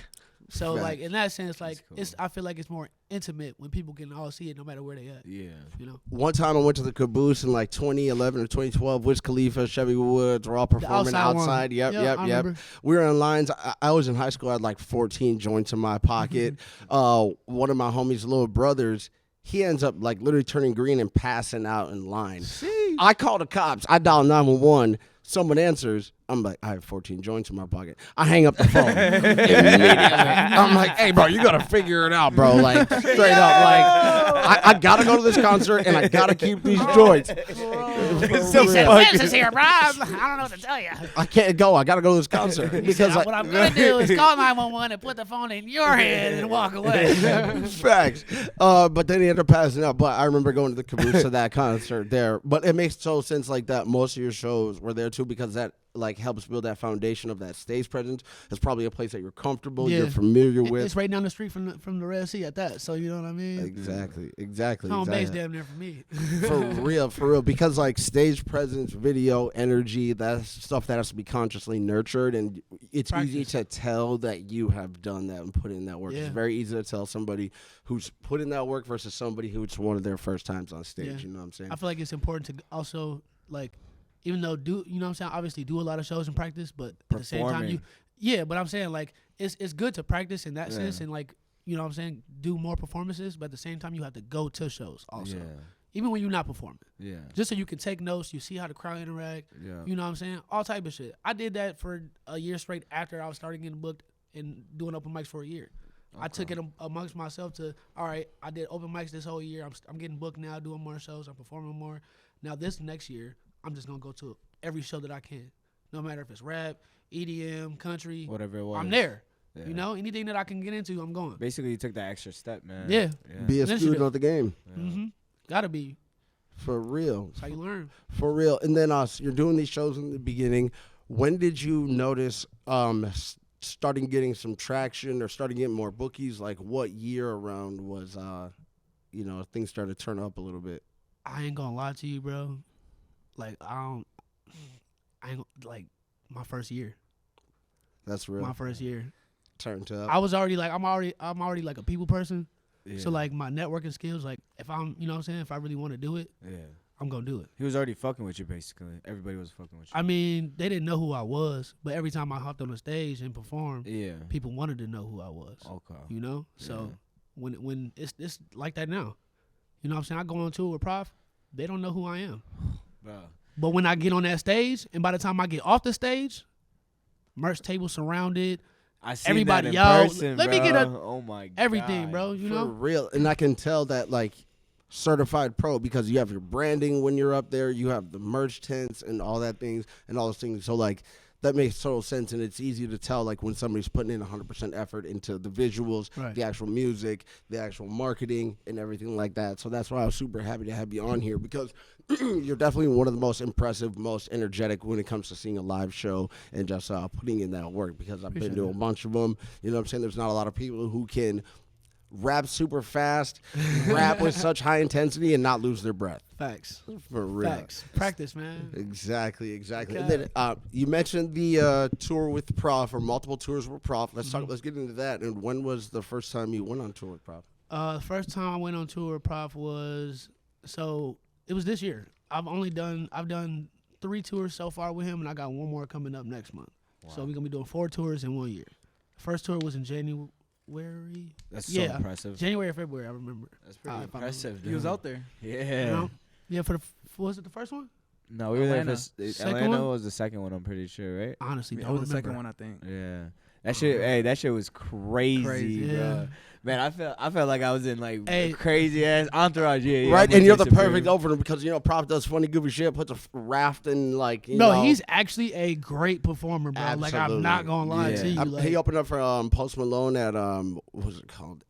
Speaker 2: So
Speaker 1: Fact.
Speaker 2: like in that sense, like
Speaker 3: That's cool.
Speaker 2: I feel like it's more intimate when people can all see it no matter where they at.
Speaker 3: Yeah.
Speaker 2: You know,
Speaker 1: One time I went to the Caboose in like 2011 or 2012. Wiz Khalifa, Chevy Woods were all performing
Speaker 2: outside one.
Speaker 1: outside. Yep.
Speaker 2: I remember.
Speaker 1: We were in lines. I was in high school. I had like 14 joints in my pocket. One of my homies' little brothers, he ends up like literally turning green and passing out in line. I call the cops. I dial 911. Someone answers. I'm like, I have 14 joints in my pocket. I hang up the phone immediately. I'm like, hey, bro, you got to figure it out, bro. Like, straight up. Like, I got to go to this concert, and I got to keep these joints.
Speaker 3: so
Speaker 2: Vince is here, bro. I don't know what to tell you.
Speaker 1: I can't go. I got to go to this concert. Because
Speaker 2: What I'm gonna do is call 911 and put the phone in your hand and walk away.
Speaker 1: Facts. But then he ended up passing out. But I remember going to the caboose of that concert there. But it makes total sense like that most of your shows were there too, because that like helps build that foundation of that stage presence. It's probably a place that you're comfortable,
Speaker 2: Yeah.
Speaker 1: you're familiar with.
Speaker 2: It's right down the street from the Red Sea at that. So you know what I mean.
Speaker 1: Exactly.
Speaker 2: Home base
Speaker 1: exactly.
Speaker 2: damn near for me.
Speaker 1: For real. Because like stage presence, video, energy, that's stuff that has to be consciously nurtured, and it's easy to tell that you have done that and put in that work.
Speaker 2: Yeah.
Speaker 1: It's very easy to tell somebody who's put in that work versus somebody who's one of their first times on stage.
Speaker 2: Yeah.
Speaker 1: You know what I'm saying?
Speaker 2: I feel like it's important to also like, even though you know what I'm saying, obviously do a lot of shows and practice, but at the same time but I'm saying like it's good to practice in that sense and like, you know what I'm saying, do more performances, but at the same time you have to go to shows also.
Speaker 3: Yeah.
Speaker 2: Even when you're not performing.
Speaker 3: Yeah.
Speaker 2: Just so you can take notes, you see how the crowd interact.
Speaker 3: Yeah.
Speaker 2: You know what I'm saying? All type of shit. I did that for a year straight after I was starting getting booked and doing open mics for a year. I took it amongst myself to, all right, I did open mics this whole year. I'm getting booked now, doing more shows. I'm performing more. Now this next year, I'm just going to go to every show that I can. No matter if it's rap, EDM, country.
Speaker 3: Whatever it was.
Speaker 2: I'm there.
Speaker 3: Yeah.
Speaker 2: You know, anything that I can get into, I'm going.
Speaker 3: Basically, you took that extra step, man.
Speaker 2: Yeah.
Speaker 1: Be a
Speaker 2: Initiative.
Speaker 1: student of the game.
Speaker 2: Mm-hmm. Gotta be.
Speaker 1: For real.
Speaker 2: That's how you learn.
Speaker 1: For real. And then you're doing these shows in the beginning. When did you notice starting getting some traction or starting getting more bookies? Like what year around was things started to turn up a little bit?
Speaker 2: I ain't gonna lie to you, bro. Like my first year.
Speaker 1: That's real.
Speaker 2: My first year.
Speaker 1: Turned up.
Speaker 2: I was already like I'm already like a people person.
Speaker 3: Yeah.
Speaker 2: So like my networking skills, like if I'm, you know what I'm saying, if I really want to do it,
Speaker 3: Yeah.
Speaker 2: I'm gonna do it.
Speaker 3: He was already fucking with you, basically. Everybody was fucking with you.
Speaker 2: I mean, they didn't know who I was, but every time I hopped on the stage and performed,
Speaker 3: Yeah.
Speaker 2: people wanted to know who I was.
Speaker 3: Okay.
Speaker 2: You know? So when it's like that now. You know what I'm saying? I go on tour with Prof, they don't know who I am.
Speaker 3: Bro.
Speaker 2: But when I get on that stage, and by the time I get off the stage, merch table surrounded,
Speaker 3: I seen
Speaker 2: everybody,
Speaker 3: that in
Speaker 2: yo,
Speaker 3: person,
Speaker 2: let me
Speaker 3: bro.
Speaker 2: get a-
Speaker 3: Oh my god.
Speaker 2: everything, bro. You
Speaker 1: For
Speaker 2: know?
Speaker 1: real. And I can tell that like certified pro, because you have your branding when you're up there, you have the merch tents and all that things and all those things. So like that makes total sense, and it's easy to tell like when somebody's putting in 100% effort into the visuals,
Speaker 2: Right.
Speaker 1: the actual music, the actual marketing, and everything like that. So that's why I was super happy to have you on here, because you're definitely one of the most impressive, most energetic when it comes to seeing a live show and just putting in that work, because I've been to a bunch of them. You know what I'm saying? There's not a lot of people who can rap super fast, rap with such high intensity, and not lose their breath.
Speaker 2: Facts.
Speaker 1: For real.
Speaker 2: Facts. Practice, man.
Speaker 1: Exactly.
Speaker 2: Okay.
Speaker 1: And then you mentioned the tour with Prof, or multiple tours with Prof. Let's
Speaker 2: Mm-hmm.
Speaker 1: talk. Let's get into that. And when was the first time you went on tour with Prof?
Speaker 2: The first time I went on tour with Prof was it was this year. I've done 3 tours so far with him, and I got 1 more coming up next month. So we're gonna be doing 4 tours in 1 year. First tour was in January.
Speaker 3: That's so
Speaker 2: Yeah.
Speaker 3: impressive.
Speaker 2: January or February, I remember.
Speaker 3: That's pretty
Speaker 2: if I
Speaker 3: impressive.
Speaker 5: He was
Speaker 3: dude.
Speaker 5: out there.
Speaker 3: Yeah.
Speaker 2: You know? Yeah, was it the first one?
Speaker 3: No, we were there
Speaker 5: Atlanta.
Speaker 3: for
Speaker 2: Second
Speaker 3: Atlanta
Speaker 2: one?
Speaker 3: was the second one, I'm pretty sure, right?
Speaker 2: Honestly,
Speaker 5: That
Speaker 2: don't
Speaker 5: was the second
Speaker 2: remember.
Speaker 5: one, I think.
Speaker 3: Yeah. That shit, hey, that shit was crazy,
Speaker 5: Crazy.
Speaker 3: bro.
Speaker 2: Yeah.
Speaker 3: Man, I felt like I was in like
Speaker 2: Hey.
Speaker 3: crazy ass entourage. Yeah,
Speaker 1: Right,
Speaker 3: I'm
Speaker 1: and you're
Speaker 3: with
Speaker 1: the
Speaker 3: you,
Speaker 1: perfect
Speaker 3: bro.
Speaker 1: opener, because Prof does funny, goofy shit, puts a raft in like. You
Speaker 2: No,
Speaker 1: know,
Speaker 2: he's actually a great performer, bro. Like I'm not gonna lie
Speaker 3: Yeah.
Speaker 2: to you. Like,
Speaker 1: he opened up for Post Malone at what was it called?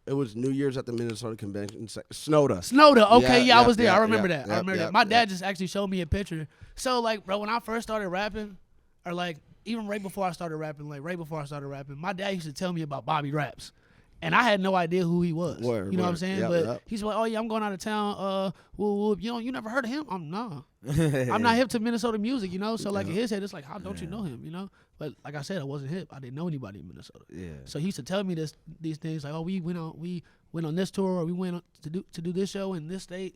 Speaker 1: It was New Year's at the Minnesota Convention. Snowda.
Speaker 2: Snowda, okay,
Speaker 1: Yeah,
Speaker 2: I was there.
Speaker 1: yeah,
Speaker 2: I remember
Speaker 1: yeah,
Speaker 2: that.
Speaker 1: yeah,
Speaker 2: I remember
Speaker 1: yeah,
Speaker 2: that. My
Speaker 1: yeah.
Speaker 2: dad just actually showed me a picture. So like, bro, when I first started rapping, or like even right before I started rapping, my dad used to tell me about Bobby Raps. And I had no idea who he was.
Speaker 1: Word,
Speaker 2: you know what I'm
Speaker 1: word.
Speaker 2: saying?
Speaker 1: Yep,
Speaker 2: But
Speaker 1: yep.
Speaker 2: he's like, oh yeah, I'm going out of town. Whoop. You never heard of him? I'm not hip to Minnesota music, you know. So like in his head, it's like, how don't you know him, you know? But like I said, I wasn't hip. I didn't know anybody in Minnesota.
Speaker 3: Yeah.
Speaker 2: So he used to tell me these things like, oh, we went on this tour, or we went on to do this show in this state.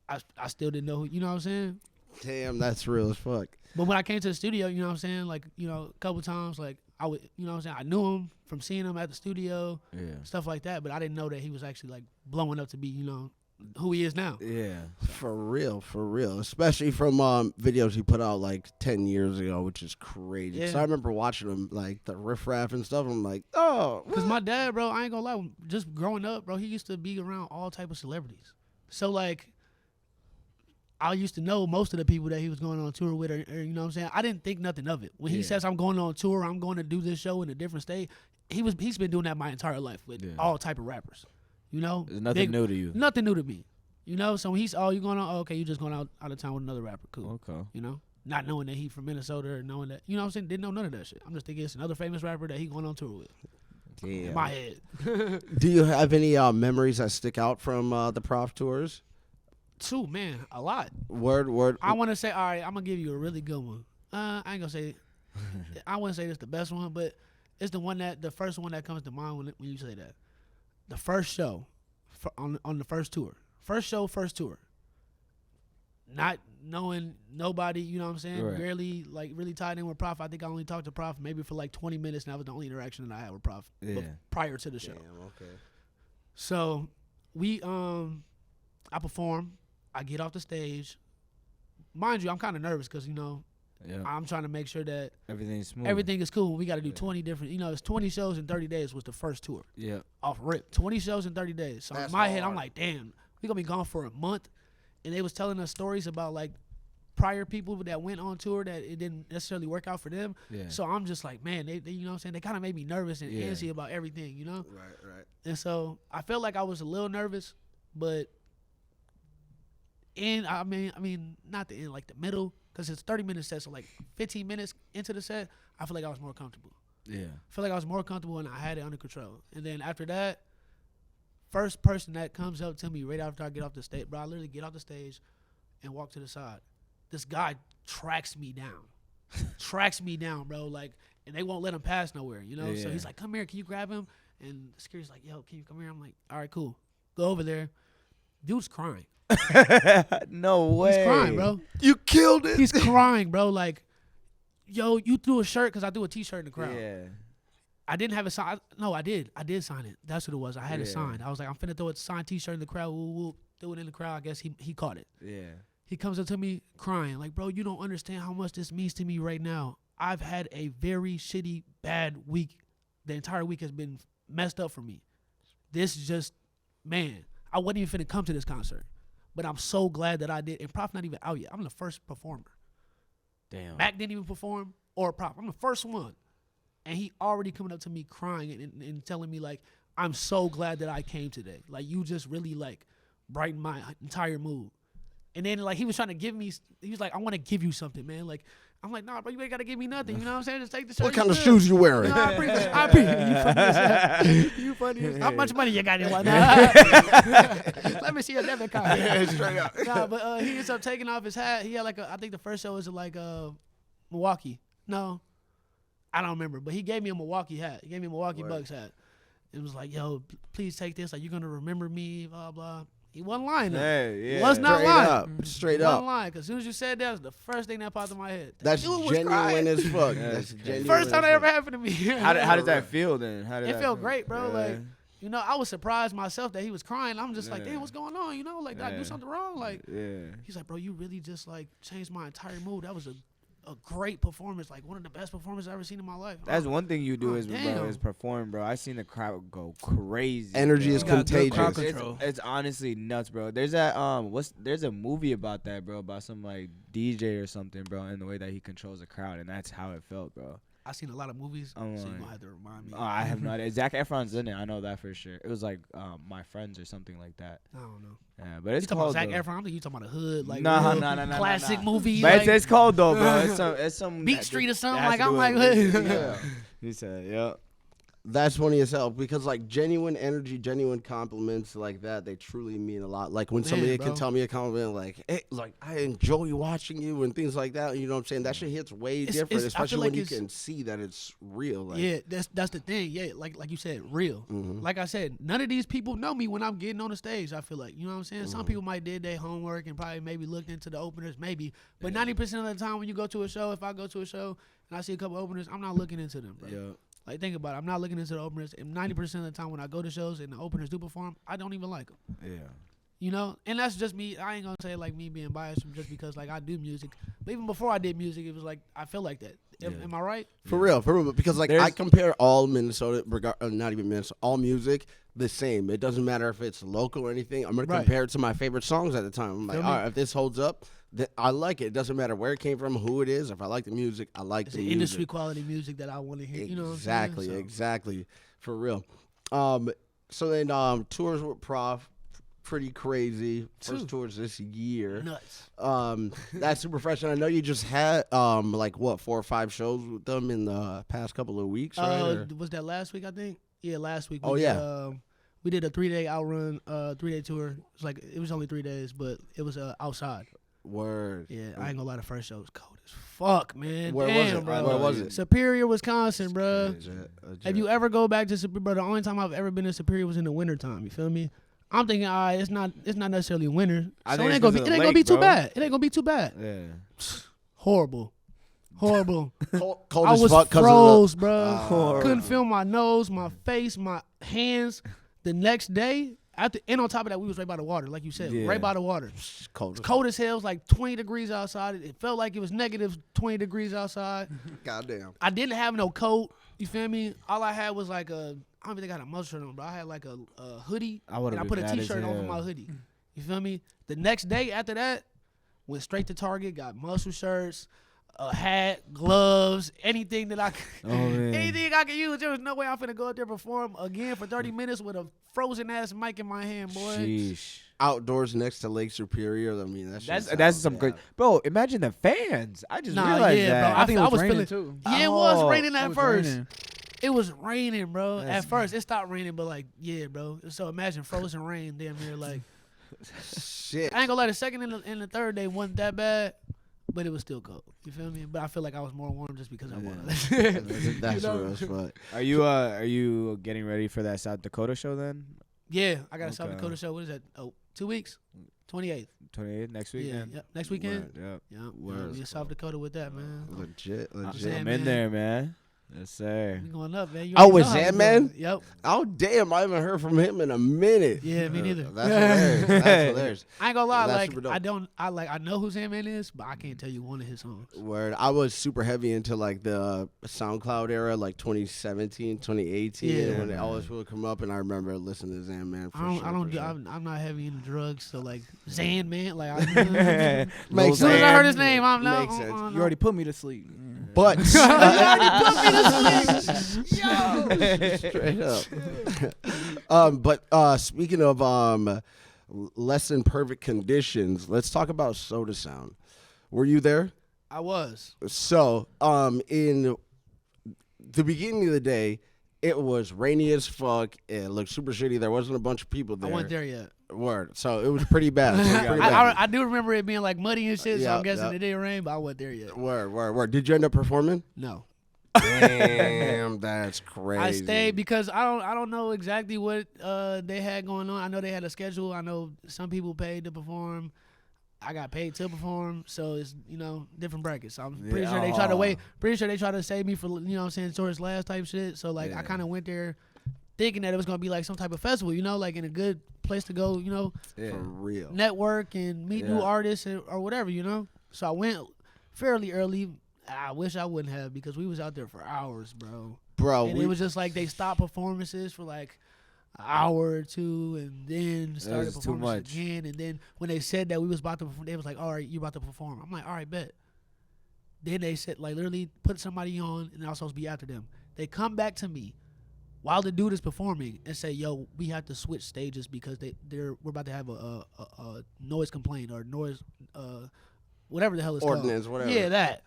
Speaker 2: I still didn't know who, you know what I'm saying?
Speaker 1: Damn, that's real as fuck.
Speaker 2: But when I came to the studio, you know what I'm saying, like, you know, a couple times, like I would, you know what I'm saying, I knew him from seeing him at the studio,
Speaker 3: Yeah.
Speaker 2: stuff like that. But I didn't know that he was actually like blowing up to be, you know, who he is now.
Speaker 3: Yeah.
Speaker 1: For real, especially from videos he put out like 10 years ago, which is crazy. Because
Speaker 2: Yeah.
Speaker 1: I remember watching him, like the riff raff and stuff. I'm like, oh,
Speaker 2: Because my dad, bro, I ain't gonna lie, just growing up, bro, he used to be around all type of celebrities. So like, I used to know most of the people that he was going on tour with, or you know what I'm saying. I didn't think nothing of it when he
Speaker 3: Yeah.
Speaker 2: says I'm going on tour, I'm going to do this show in a different state. He's been doing that my entire life with
Speaker 3: Yeah.
Speaker 2: all type of rappers. You know,
Speaker 3: There's nothing new to you.
Speaker 2: Nothing new to me. You know, so when he's you going on? Oh, okay, you just going out of town with another rapper. Cool.
Speaker 3: Okay.
Speaker 2: You know, not knowing that he from Minnesota or knowing that, you know what I'm saying, didn't know none of that shit. I'm just thinking it's another famous rapper that he going on tour with. In my head.
Speaker 1: do you have any memories that stick out from the Prof tours?
Speaker 2: Two, man, a lot.
Speaker 1: Word.
Speaker 2: I want to say, all right, I'm gonna give you a really good one. I ain't gonna say, I wouldn't say this the best one, but it's the first one that comes to mind when you say that. The first show, on the first tour, first tour. Not knowing nobody, you know what I'm saying?
Speaker 3: Right.
Speaker 2: Barely like really tied in with Prof. I think I only talked to Prof maybe for like 20 minutes, and that was the only interaction that I had with Prof prior to the show.
Speaker 1: Damn, okay.
Speaker 2: So I perform. I get off the stage. Mind you, I'm kind of nervous because, you know,
Speaker 3: Yeah.
Speaker 2: I'm trying to make sure that
Speaker 3: Everything's smooth.
Speaker 2: everything is cool. We got to do 20 different, you know, it's 20 shows in 30 days was the first tour.
Speaker 3: Yeah.
Speaker 2: Off rip. 20 shows in 30 days. So
Speaker 1: That's
Speaker 2: in my head, I'm
Speaker 1: hard.
Speaker 2: like, damn, we going to be gone for a month. And they was telling us stories about, like, prior people that went on tour that it didn't necessarily work out for them.
Speaker 3: Yeah.
Speaker 2: So I'm just like, man, they you know what I'm saying? They kind of made me nervous and
Speaker 3: Yeah.
Speaker 2: antsy about everything, you know?
Speaker 1: Right.
Speaker 2: And so I felt like I was a little nervous, but I mean, not the end, like the middle, because it's 30-minute set, so like 15 minutes into the set, I feel like I was more comfortable.
Speaker 3: Yeah.
Speaker 2: I feel like I was more comfortable and I had it under control. And then after that, first person that comes up to me right after I get off the stage, bro, I literally get off the stage and walk to the side. This guy tracks me down, bro, like, and they won't let him pass nowhere, you know? So
Speaker 3: Yeah.
Speaker 2: he's like, come here, can you grab him? And the security's like, yo, can you come here? I'm like, all right, cool. Go over there. Dude's crying.
Speaker 3: No way.
Speaker 2: He's crying, bro.
Speaker 1: You killed it.
Speaker 2: He's crying, bro. Like, yo, you threw a shirt because I threw a T-shirt in the crowd.
Speaker 3: Yeah.
Speaker 2: I didn't have it signed. No, I did. I did sign it. That's what it was. I had it
Speaker 3: Yeah.
Speaker 2: signed. I was like, I'm finna throw a signed T-shirt in the crowd. We'll threw it in the crowd. I guess he caught it.
Speaker 3: Yeah.
Speaker 2: He comes up to me crying, like, bro, you don't understand how much this means to me right now. I've had a very shitty, bad week. The entire week has been messed up for me. This just, man, I wasn't even finna come to this concert. But I'm so glad that I did. And Prof not even out yet. I'm the first performer.
Speaker 3: Damn.
Speaker 2: Mac didn't even perform or Prof. I'm the first one. And he already coming up to me crying and telling me, like, I'm so glad that I came today. Like, you just really, like, brightened my entire mood. And then, like, he was trying to give me, he was like, I want to give you something, man. Like, I'm like, nah, bro, you ain't got to give me nothing. You know what I'm saying? Just take the shirt.
Speaker 1: What kind
Speaker 2: you
Speaker 1: of
Speaker 2: good.
Speaker 1: shoes you wearing?
Speaker 2: No, I appreciate it. I appreciate it. You funny as hell. You funny as hell. How much money you got in one? Let me see your debit card.
Speaker 1: Straight up.
Speaker 2: Nah, but he ends up taking off his hat. He had like I think the first show was in like Milwaukee. No, I don't remember. But he gave me a Milwaukee hat. He gave me a Milwaukee Bucks hat. It was like, yo, please take this. Like, you're gonna remember me. Blah blah. He wasn't lying though.
Speaker 3: Hey, yeah.
Speaker 2: Was not
Speaker 1: Straight
Speaker 2: lying.
Speaker 1: up. Straight
Speaker 2: He wasn't
Speaker 1: up.
Speaker 2: lying. Cause as soon as you said that, was the first thing that popped in my head.
Speaker 1: That's
Speaker 2: Dude was
Speaker 1: genuine
Speaker 2: crying.
Speaker 1: as fuck.
Speaker 3: Yeah,
Speaker 1: That's
Speaker 3: it's
Speaker 1: genuine.
Speaker 2: First time
Speaker 1: as
Speaker 2: that ever
Speaker 1: fuck.
Speaker 2: happened to me.
Speaker 3: How does that feel then? How did
Speaker 2: It
Speaker 3: that
Speaker 2: felt
Speaker 3: feel?
Speaker 2: great, bro.
Speaker 3: Yeah.
Speaker 2: Like, you know, I was surprised myself that he was crying. I'm just like,
Speaker 3: Yeah.
Speaker 2: damn, what's going on? You know, like, did I
Speaker 3: Yeah.
Speaker 2: do something wrong? Like,
Speaker 3: Yeah.
Speaker 2: he's like, bro, you really just like changed my entire mood. That was a great performance, like one of the best performances I've ever seen in my life.
Speaker 3: That's one thing you do
Speaker 2: Oh,
Speaker 3: is, bro,
Speaker 2: damn.
Speaker 3: is perform, bro. I seen the crowd go crazy.
Speaker 1: Energy
Speaker 3: bro.
Speaker 1: is
Speaker 2: You got good crowd
Speaker 1: contagious.
Speaker 2: control.
Speaker 3: It's honestly nuts, bro. There's that there's a movie about that, bro, about some like DJ or something, bro, and the way that he controls the crowd, and that's how it felt, bro.
Speaker 2: I've seen a lot of movies,
Speaker 3: Oh,
Speaker 2: so you're
Speaker 3: my.
Speaker 2: gonna have to remind me.
Speaker 3: Oh, I have no idea. Zac Efron's in it. I know that for sure. It was like My Friends or something like that.
Speaker 2: I don't know.
Speaker 3: Yeah, but
Speaker 2: You
Speaker 3: it's
Speaker 2: talking about
Speaker 3: called.
Speaker 2: Zac
Speaker 3: though.
Speaker 2: Efron? I'm thinking you talking about a hood, like
Speaker 3: Nah,
Speaker 2: real
Speaker 3: nah,
Speaker 2: classic
Speaker 3: nah.
Speaker 2: movie.
Speaker 3: But
Speaker 2: like,
Speaker 3: it's cold though, bro. It's some
Speaker 2: Beat Street or something,
Speaker 3: that has
Speaker 2: like,
Speaker 3: to
Speaker 2: I'm
Speaker 3: do
Speaker 2: like,
Speaker 3: with-
Speaker 2: what?
Speaker 3: yeah. He said, "Yep."
Speaker 1: That's funny as hell because like genuine energy, genuine compliments like that, they truly mean a lot. Like when
Speaker 2: Man,
Speaker 1: somebody
Speaker 2: bro.
Speaker 1: can tell me a compliment like, hey, like I enjoy watching you and things like that. You know what I'm saying? That shit hits way
Speaker 2: It's-
Speaker 1: different,
Speaker 2: I feel
Speaker 1: especially
Speaker 2: like
Speaker 1: when you
Speaker 2: it's-
Speaker 1: can see that it's real. Like,
Speaker 2: Yeah, that's the thing. Yeah, like you said, real.
Speaker 1: Mhm.
Speaker 2: Like I said, none of these people know me when I'm getting on the stage. I feel like, you know what I'm saying. Some people might did their homework and probably maybe looked into the openers, maybe. But 90% of the time when you go to a show, if I go to a show and I see a couple openers, I'm not looking into them, bro.
Speaker 3: Yeah.
Speaker 2: Like think about it, I'm not looking into the openers. And 90% of the time when I go to shows and the openers do perform, I don't even like them.
Speaker 3: Yeah.
Speaker 2: You know, and that's just me. I ain't gonna say like me being biased just because like I do music. But even before I did music, it was like I feel like that. Am I right?
Speaker 1: For real, because like
Speaker 3: There's-
Speaker 1: I compare all Minnesota, not even Minnesota, all music the same. It doesn't matter if it's local or anything. I'm gonna
Speaker 2: Right.
Speaker 1: compare it to my favorite songs at the time. I'm like,
Speaker 2: Feel me?
Speaker 1: all right, if this holds up, then I like it. It doesn't matter where it came from, who it is. If I like the music, I like
Speaker 2: It's
Speaker 1: the
Speaker 2: the
Speaker 1: music.
Speaker 2: industry quality music that I want to hear. You know what
Speaker 1: Exactly,
Speaker 2: I'm saying? So,
Speaker 1: exactly, for real. So then tours with Prof, pretty crazy. First tours this year.
Speaker 2: nuts.
Speaker 1: That's super fresh. And I know you just had like what 4 or 5 shows with them in the past couple of weeks, right? Or-
Speaker 2: Was that last week? I think. Yeah, last week.
Speaker 1: Oh,
Speaker 2: did,
Speaker 1: yeah.
Speaker 2: We did a 3-day outrun, 3-day tour. It was only 3 days, but it was outside.
Speaker 1: Word.
Speaker 2: Yeah, I ain't gonna lie. The first show was cold as fuck, man.
Speaker 1: Where was
Speaker 2: Damn,
Speaker 1: it?
Speaker 2: bro.
Speaker 1: Where was it?
Speaker 2: Superior, Wisconsin, bro.
Speaker 1: Legit.
Speaker 2: If you ever go back to Superior, bro, the only time I've ever been to Superior was in the wintertime. You feel me? I'm thinking, all right, it's not necessarily winter,
Speaker 3: I
Speaker 2: so
Speaker 3: think
Speaker 2: it
Speaker 3: it's
Speaker 2: ain't gonna
Speaker 3: 'cause
Speaker 2: be
Speaker 3: of
Speaker 2: it
Speaker 3: the
Speaker 2: ain't gonna be
Speaker 3: lake,
Speaker 2: too
Speaker 3: bro.
Speaker 2: bad. It ain't gonna be too bad.
Speaker 3: Yeah.
Speaker 2: Horrible.
Speaker 1: cold
Speaker 2: I
Speaker 1: as
Speaker 2: was
Speaker 1: fuck 'cause of
Speaker 2: froze, bro.
Speaker 3: Horrible.
Speaker 2: Couldn't feel my nose, my face, my hands. The next day, and on top of that, we was right by the water, like you said,
Speaker 3: Yeah.
Speaker 2: right by the water.
Speaker 1: the cold.
Speaker 2: It's cold as hell. It was like 20 degrees outside. It felt like it was negative 20 degrees outside.
Speaker 1: Goddamn.
Speaker 2: I didn't have no coat. You feel me? All I had was like I don't even think I had a muscle shirt on, but I had like a hoodie.
Speaker 3: I would've
Speaker 2: and I
Speaker 3: been
Speaker 2: put a
Speaker 3: mad as
Speaker 2: t-shirt over
Speaker 3: hell.
Speaker 2: my hoodie. You feel me? The next day after that, went straight to Target, got muscle shirts, a hat, gloves, anything that I could,
Speaker 3: Oh, man.
Speaker 2: anything I could use. There was no way I'm finna go out there and perform again for 30 minutes with a frozen ass mic in my hand, boy.
Speaker 3: Sheesh.
Speaker 1: Outdoors next to Lake Superior. I mean,
Speaker 3: That's some great, bro. Imagine the fans. I just
Speaker 2: Nah,
Speaker 3: realized
Speaker 2: yeah,
Speaker 3: that.
Speaker 2: bro.
Speaker 5: I think it
Speaker 2: I
Speaker 5: was
Speaker 2: was
Speaker 5: raining
Speaker 2: feeling-
Speaker 5: too.
Speaker 2: Yeah, it was
Speaker 3: Oh,
Speaker 2: raining
Speaker 5: It
Speaker 2: at
Speaker 5: was
Speaker 2: first.
Speaker 5: raining.
Speaker 2: It was raining, bro.
Speaker 3: That's-
Speaker 2: At first, it stopped raining, but like, yeah, bro. So imagine frozen rain, damn near. Like,
Speaker 1: shit.
Speaker 2: I ain't gonna lie. The second and the third day wasn't that bad, but it was still cold. You feel me? But I feel like I was more warm just because I was.
Speaker 1: That's
Speaker 2: know?
Speaker 1: real as fuck.
Speaker 3: Are you getting ready for that South Dakota show then?
Speaker 2: Yeah, I got a South
Speaker 3: Okay.
Speaker 2: Dakota show. What is that? Oh, 2 weeks. 28th.
Speaker 3: 28th next
Speaker 2: Yeah,
Speaker 3: weekend.
Speaker 2: yep. Next weekend.
Speaker 3: Yep.
Speaker 2: Yeah,
Speaker 1: Word.
Speaker 2: we in South Dakota with that, man.
Speaker 1: Legit.
Speaker 2: saying,
Speaker 1: Legit.
Speaker 3: I'm
Speaker 2: man.
Speaker 3: in there, man. Yes, sir.
Speaker 2: We going up, man. You
Speaker 1: Oh,
Speaker 2: already
Speaker 1: is
Speaker 2: know how
Speaker 1: that
Speaker 2: we
Speaker 1: man?
Speaker 2: doing. Yep.
Speaker 1: Oh damn! I haven't heard from him in a minute.
Speaker 2: Yeah, me neither.
Speaker 1: That's hilarious. That's hilarious.
Speaker 2: I ain't gonna lie,
Speaker 1: That's
Speaker 2: like
Speaker 1: super dope.
Speaker 2: I know who Sandman is, but I can't tell you one of his songs.
Speaker 1: Word. I was super heavy into like the SoundCloud era, like 2017, 2018,
Speaker 2: Yeah.
Speaker 1: when they always would come up, and I remember listening to Zandman. For sure.
Speaker 2: I'm not heavy into drugs, so like Zan man, like
Speaker 1: Makes
Speaker 2: as soon as I heard his
Speaker 1: sense.
Speaker 2: name, I'm not.
Speaker 1: Makes sense.
Speaker 5: You already put me to sleep.
Speaker 1: But
Speaker 2: Yo.
Speaker 1: straight up. But speaking of less than perfect conditions, let's talk about Soda Sound. Were you there?
Speaker 2: I was.
Speaker 1: So, in the beginning of the day, it was rainy as fuck. It looked super shitty. There wasn't a bunch of people
Speaker 2: I
Speaker 1: there.
Speaker 2: wasn't there yet.
Speaker 1: Word. So it was pretty bad. It was pretty bad.
Speaker 2: I do remember it being like muddy and shit, so
Speaker 1: Yeah,
Speaker 2: I'm guessing
Speaker 1: yeah.
Speaker 2: it didn't rain, but I wasn't there yet.
Speaker 1: Word. Did you end up performing?
Speaker 2: No.
Speaker 1: Damn, that's crazy.
Speaker 2: I stayed because I don't know exactly what they had going on. I know they had a schedule. I know some people paid to perform. I got paid to perform, so it's different brackets. So I'm pretty sure they tried to wait. Pretty sure they tried to save me for what I'm saying towards last type shit. So like I kind of went there thinking that it was gonna be like some type of festival, like in a good place to go,
Speaker 3: Yeah.
Speaker 1: For real.
Speaker 2: network and meet new
Speaker 3: Yeah.
Speaker 2: artists or whatever, So I went fairly early. I wish I wouldn't have because we was out there for hours, bro.
Speaker 1: Bro,
Speaker 2: And it was just like they stopped performances for like an hour or two and then started
Speaker 3: was too
Speaker 2: performance
Speaker 3: much.
Speaker 2: again. And then when they said that we was about to perform, they was like, all right, you about to perform. I'm like, all right, bet. Then they said, like, literally put somebody on and I was supposed to be after them. They come back to me while the dude is performing and say, yo, we have to switch stages because we're about to have a noise complaint or noise, whatever the hell it's
Speaker 1: Ordinance,
Speaker 2: called.
Speaker 1: whatever.
Speaker 2: Yeah, that.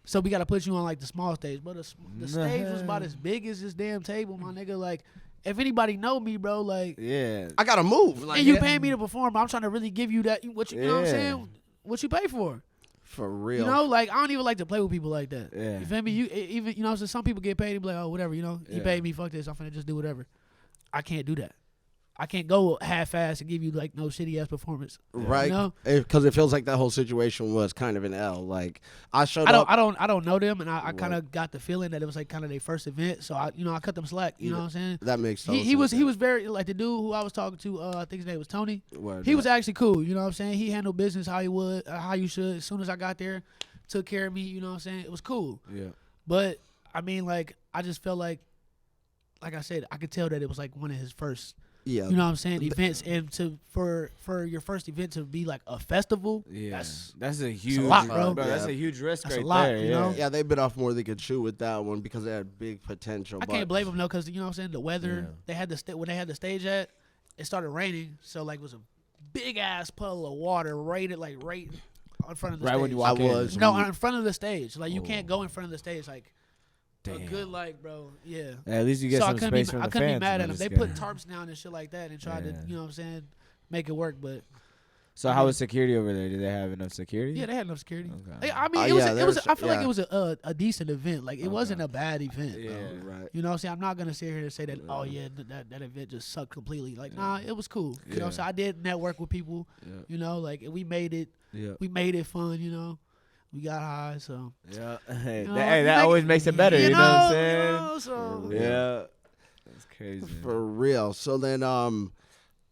Speaker 2: So we got to put you on like the small stage. But the stage was about as big as this damn table, my nigga. Like, if anybody know me, bro, like,
Speaker 3: Yeah.
Speaker 1: I gotta move. Like,
Speaker 2: and you paying me to perform, but I'm trying to really give you that, what you know what I'm
Speaker 3: Yeah.
Speaker 2: saying? What you pay for.
Speaker 1: for real.
Speaker 2: Like, I don't even like to play with people like that.
Speaker 3: Yeah.
Speaker 2: You feel me? Even, so some people get paid and be like, oh, whatever, he
Speaker 3: Yeah.
Speaker 2: paid me, fuck this, I'm finna just do whatever. I can't do that. I can't go half-ass and give you like no shitty ass performance.
Speaker 1: Right,
Speaker 2: You know?
Speaker 1: because it feels like that whole situation was kind of an L. Like I showed
Speaker 2: I
Speaker 1: up.
Speaker 2: don't know them, and I
Speaker 1: Right.
Speaker 2: kind of got the feeling that it was like kind of their first event, so I cut them slack. You know what I'm saying?
Speaker 1: That makes total
Speaker 2: He was
Speaker 1: sense.
Speaker 2: very like the dude who I was talking to. I think his name was Tony.
Speaker 1: Word
Speaker 2: He
Speaker 1: up.
Speaker 2: was actually cool. You know what I'm saying? He handled business how he would, how you should. As soon as I got there, took care of me. You know what I'm saying? It was cool.
Speaker 1: Yeah.
Speaker 2: But I mean, like I just felt like I said, I could tell that it was like one of his first.
Speaker 1: Yeah.
Speaker 2: You know what I'm saying? Events, and for your first event to be like a festival.
Speaker 3: Yeah,
Speaker 2: That's
Speaker 3: a huge
Speaker 2: lot, bro.
Speaker 3: That's
Speaker 1: Yeah.
Speaker 3: a huge risk
Speaker 2: That's a
Speaker 3: right
Speaker 2: lot,
Speaker 3: there.
Speaker 2: you
Speaker 3: yeah.
Speaker 2: know?
Speaker 1: Yeah, they bit off more than they could chew with that one because they had big potential.
Speaker 2: I can't blame them though, because you know what I'm saying. The weather,
Speaker 3: Yeah.
Speaker 2: they had the when they had the stage at, it started raining, so like it was a big ass puddle of water right in front of the
Speaker 3: Right
Speaker 2: stage.
Speaker 3: when you
Speaker 1: I
Speaker 3: walk in.
Speaker 1: was.
Speaker 2: No, in front of the stage. Like you can't go in front of the stage. Like
Speaker 3: Damn.
Speaker 2: a good bro. Yeah.
Speaker 3: At least you get
Speaker 2: So
Speaker 3: some
Speaker 2: I couldn't
Speaker 3: space
Speaker 2: be
Speaker 3: from
Speaker 2: I
Speaker 3: the
Speaker 2: couldn't
Speaker 3: fans.
Speaker 2: be mad at
Speaker 3: I'm
Speaker 2: them. They
Speaker 3: just
Speaker 2: put
Speaker 3: kidding.
Speaker 2: tarps down and shit like that and tried
Speaker 3: Yeah.
Speaker 2: to, you know what I'm saying, make it work. But
Speaker 3: So how was security over there? Did they have enough security?
Speaker 2: yeah, they had enough security.
Speaker 3: Okay.
Speaker 2: I mean,
Speaker 1: yeah,
Speaker 2: it was.
Speaker 1: there's-
Speaker 2: I feel like
Speaker 1: yeah.
Speaker 2: it was a decent event. Like it wasn't a bad event.
Speaker 3: Yeah.
Speaker 2: though.
Speaker 1: Right.
Speaker 2: You know what I'm saying? I'm not gonna sit here and say that, oh yeah, that event just sucked completely. Like, nah, it was cool. You know what I'm saying? I did network with people,
Speaker 3: Yeah.
Speaker 2: you know, like and we made it fun, you know. We got high, so
Speaker 3: Yeah. Hey,
Speaker 2: you know,
Speaker 3: that, hey,
Speaker 2: you
Speaker 3: that
Speaker 2: make-
Speaker 3: always makes it better. You know what I'm saying?
Speaker 2: You know, so
Speaker 3: Yeah. That's crazy.
Speaker 1: For real. So then,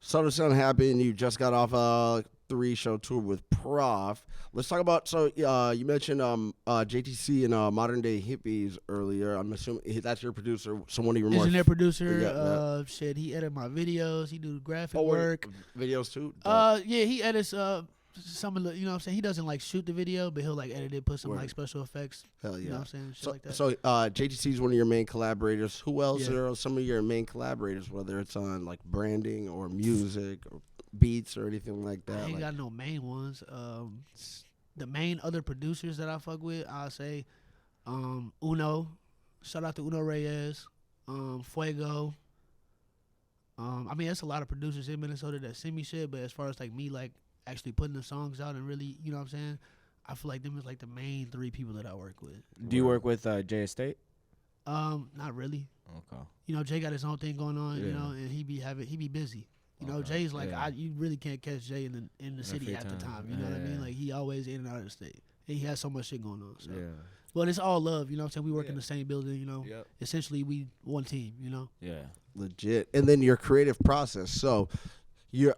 Speaker 1: Soda Sun happened. You just got off a 3-show tour with Prof. Let's talk about. So you mentioned JTC and Modern Day Hippies earlier. I'm assuming that's your producer. Someone of your more
Speaker 2: engineer producer,
Speaker 1: Yeah.
Speaker 2: shit, he edit my videos, he do graphic
Speaker 1: Oh, wait,
Speaker 2: work.
Speaker 1: videos too.
Speaker 2: Yeah, he edits some of the, you know what I'm saying? He doesn't like shoot the video, but he'll like edit it, put some
Speaker 1: Word.
Speaker 2: like special effects.
Speaker 1: Hell
Speaker 2: You
Speaker 1: yeah.
Speaker 2: know what I'm saying? Shit
Speaker 1: So,
Speaker 2: like that.
Speaker 1: so JTC is one of your main collaborators. Who else
Speaker 2: Yeah.
Speaker 1: are some of your main collaborators, whether it's on like branding or music or beats or anything like
Speaker 2: I
Speaker 1: that?
Speaker 2: ain't
Speaker 1: Like,
Speaker 2: got no main ones. The main other producers that I fuck with, I'll say Uno. Shout out to Uno Reyes, Fuego. I mean, there's a lot of producers in Minnesota that send me shit, but as far as like me, like actually putting the songs out and really, you know what I'm saying? I feel like them is like the main 3 people that I work with.
Speaker 3: Do you work with Jay Estate?
Speaker 2: Not really.
Speaker 3: Okay.
Speaker 2: You know, Jay got his own thing going on, you
Speaker 3: Yeah.
Speaker 2: know, and he be busy. You know,
Speaker 3: Okay,
Speaker 2: Jay's like
Speaker 3: yeah.
Speaker 2: you really can't catch Jay in the city
Speaker 3: free
Speaker 2: half the
Speaker 3: time.
Speaker 2: time. You know what I mean?
Speaker 3: Yeah.
Speaker 2: Like he always in and out of the state. And he has so much shit going on. So.
Speaker 3: Yeah.
Speaker 2: But it's all love, you know what I'm saying? We work in
Speaker 3: Yeah.
Speaker 2: the same building, you know.
Speaker 3: Yep.
Speaker 2: Essentially we one team, you know.
Speaker 3: Yeah.
Speaker 1: legit. And then your creative process. So,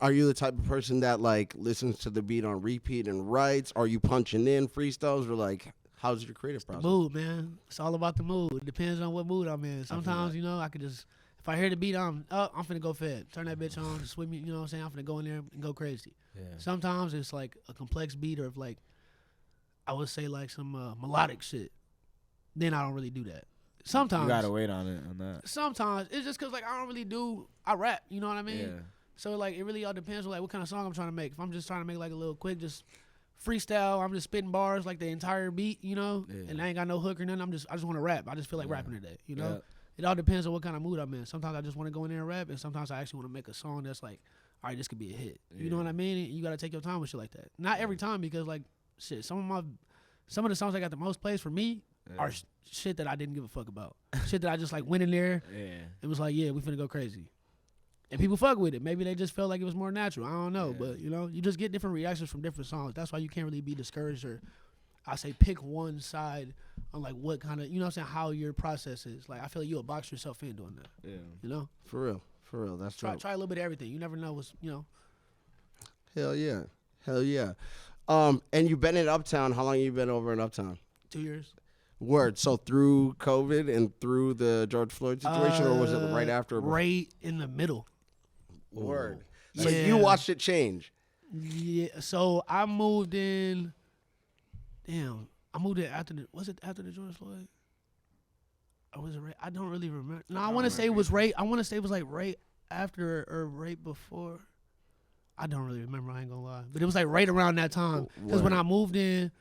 Speaker 1: are you the type of person that like listens to the beat on repeat and writes? Are you punching in freestyles, or like how's your creative process?
Speaker 2: Mood, man. It's all about the mood. It depends on what mood I'm in. Sometimes, you know, I could just if I hear the beat, I'm finna go fed. Turn that bitch on, swim, you know what I'm saying? I'm finna go in there and go crazy.
Speaker 3: Yeah.
Speaker 2: Sometimes it's like a complex beat or if like I would say like some melodic shit. Then I don't really do that. Sometimes
Speaker 3: You gotta wait on it on that.
Speaker 2: sometimes it's just cause like I don't really I rap, you know what I mean?
Speaker 3: Yeah.
Speaker 2: So like it really all depends on like what kind of song I'm trying to make. If I'm just trying to make like a little quick just freestyle, I'm just spitting bars like the entire beat, you know,
Speaker 3: Yeah.
Speaker 2: and I ain't got no hook or nothing. I just want to rap. I just feel like rapping today, you know.
Speaker 3: Yeah.
Speaker 2: It all depends on what kind of mood I'm in. Sometimes I just want to go in there and rap, and sometimes I actually want to make a song that's like, all right, this could be a hit. You know what I mean? And you gotta take your time with shit like that. Not every time because like shit, some of the songs that got the most plays for me are shit that I didn't give a fuck about. Shit that I just like went in there
Speaker 3: Yeah.
Speaker 2: and was like, yeah, we finna go crazy. And people fuck with it. Maybe they just felt like it was more natural. I don't know.
Speaker 3: Yeah.
Speaker 2: But, you know, you just get different reactions from different songs. That's why you can't really be discouraged or, I say, pick one side on, like, what kind of, you know what I'm saying, how your process is. Like, I feel like you'll box yourself in doing that.
Speaker 3: Yeah.
Speaker 2: You know?
Speaker 1: For real. That's
Speaker 2: Try
Speaker 1: dope.
Speaker 2: a little bit of everything. You never know what's, you know.
Speaker 1: Hell yeah. And you've been in Uptown. How long have you been over in Uptown?
Speaker 2: 2 years.
Speaker 1: Word. So through COVID and through the George Floyd situation, or was it right after?
Speaker 2: Right in the middle.
Speaker 1: Word. So
Speaker 2: Yeah.
Speaker 1: you watched it change.
Speaker 2: Yeah. So I moved in. Damn. I moved in was it after the George Floyd? Or was it right? I don't really remember. No, I want to say it was right. I want to say it was like right after or right before. I don't really remember. I ain't gonna lie, but it was like right around that time. Because when I moved in,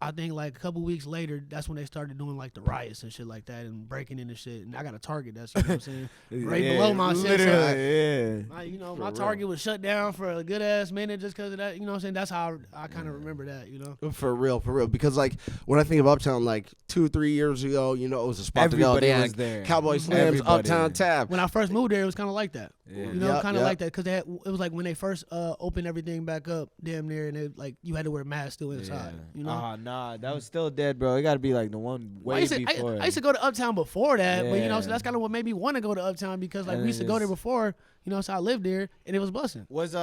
Speaker 2: I think like a couple weeks later, that's when they started doing like the riots and shit like that and breaking into shit. And I got a Target. That's you know what I'm saying. Right below my shit. So
Speaker 3: Literally,
Speaker 2: my Target was shut down for a good ass minute just because of that. You know what I'm saying. That's how I kind of remember that. You know.
Speaker 1: For real. Because like when I think of Uptown, like 2-3 years ago, it was a spot to go.
Speaker 3: Everybody
Speaker 1: They had
Speaker 3: was there.
Speaker 1: Cowboy Slams,
Speaker 3: Everybody.
Speaker 1: Uptown Tab.
Speaker 2: When I first moved there, it was kind of like that.
Speaker 3: Yeah.
Speaker 2: You know,
Speaker 1: Yep,
Speaker 2: kind of
Speaker 1: yep.
Speaker 2: like that because it was like when they first opened everything back up, damn near, and it, like you had to wear masks still inside. You know.
Speaker 3: Nah, that was still dead, bro. It got to be like the one
Speaker 2: Well,
Speaker 3: way
Speaker 2: I
Speaker 3: before.
Speaker 2: used to go to Uptown before that, but
Speaker 3: Yeah.
Speaker 2: so that's kind of what made me want to go to Uptown because like
Speaker 3: And
Speaker 2: we used to go there
Speaker 3: it's-
Speaker 2: before, so I lived there and it was busting.
Speaker 3: Was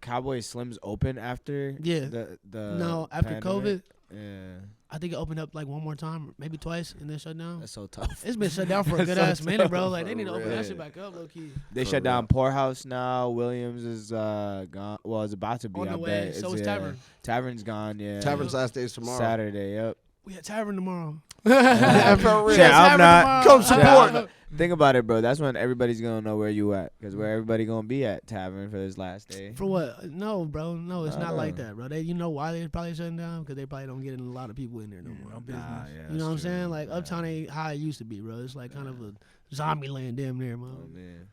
Speaker 3: Cowboy Slims open after?
Speaker 2: Yeah.
Speaker 3: The
Speaker 2: No, after
Speaker 3: pandemic?
Speaker 2: COVID,
Speaker 3: Yeah,
Speaker 2: I think it opened up like one more time, maybe twice, and then shut down.
Speaker 3: that's so tough.
Speaker 2: It's been shut down for a
Speaker 3: That's
Speaker 2: good
Speaker 3: so
Speaker 2: ass minute,
Speaker 3: tough.
Speaker 2: bro. Like they need to
Speaker 1: For
Speaker 2: open
Speaker 1: real.
Speaker 2: that shit back up, low key.
Speaker 3: They
Speaker 1: For
Speaker 3: shut down
Speaker 1: real.
Speaker 3: Poorhouse now. Williams is gone. Well, it's about to be.
Speaker 2: On
Speaker 3: I
Speaker 2: the
Speaker 3: bet.
Speaker 2: way, so is Tavern.
Speaker 3: Tavern's gone. Yeah.
Speaker 1: Tavern's last day is tomorrow.
Speaker 3: Saturday. Yep.
Speaker 2: We had Tavern tomorrow.
Speaker 1: For real.
Speaker 3: Yeah, I'm
Speaker 2: Tavern
Speaker 3: not.
Speaker 2: tomorrow.
Speaker 1: Come support.
Speaker 3: Yeah, think about it, bro. That's when everybody's gonna know where you at, cause where everybody gonna be at Tavern for this last day.
Speaker 2: For what? No, bro. No, it's not like
Speaker 3: Uh.
Speaker 2: that, bro. You know why they probably shutting down? Because they probably don't get a lot of people in there no more.
Speaker 3: Nah, yeah,
Speaker 2: You know what I'm
Speaker 3: that's true.
Speaker 2: saying? Like
Speaker 3: Yeah.
Speaker 2: Uptown ain't how it used to be, bro. It's like kind of a zombie land damn near, man.
Speaker 3: Oh man.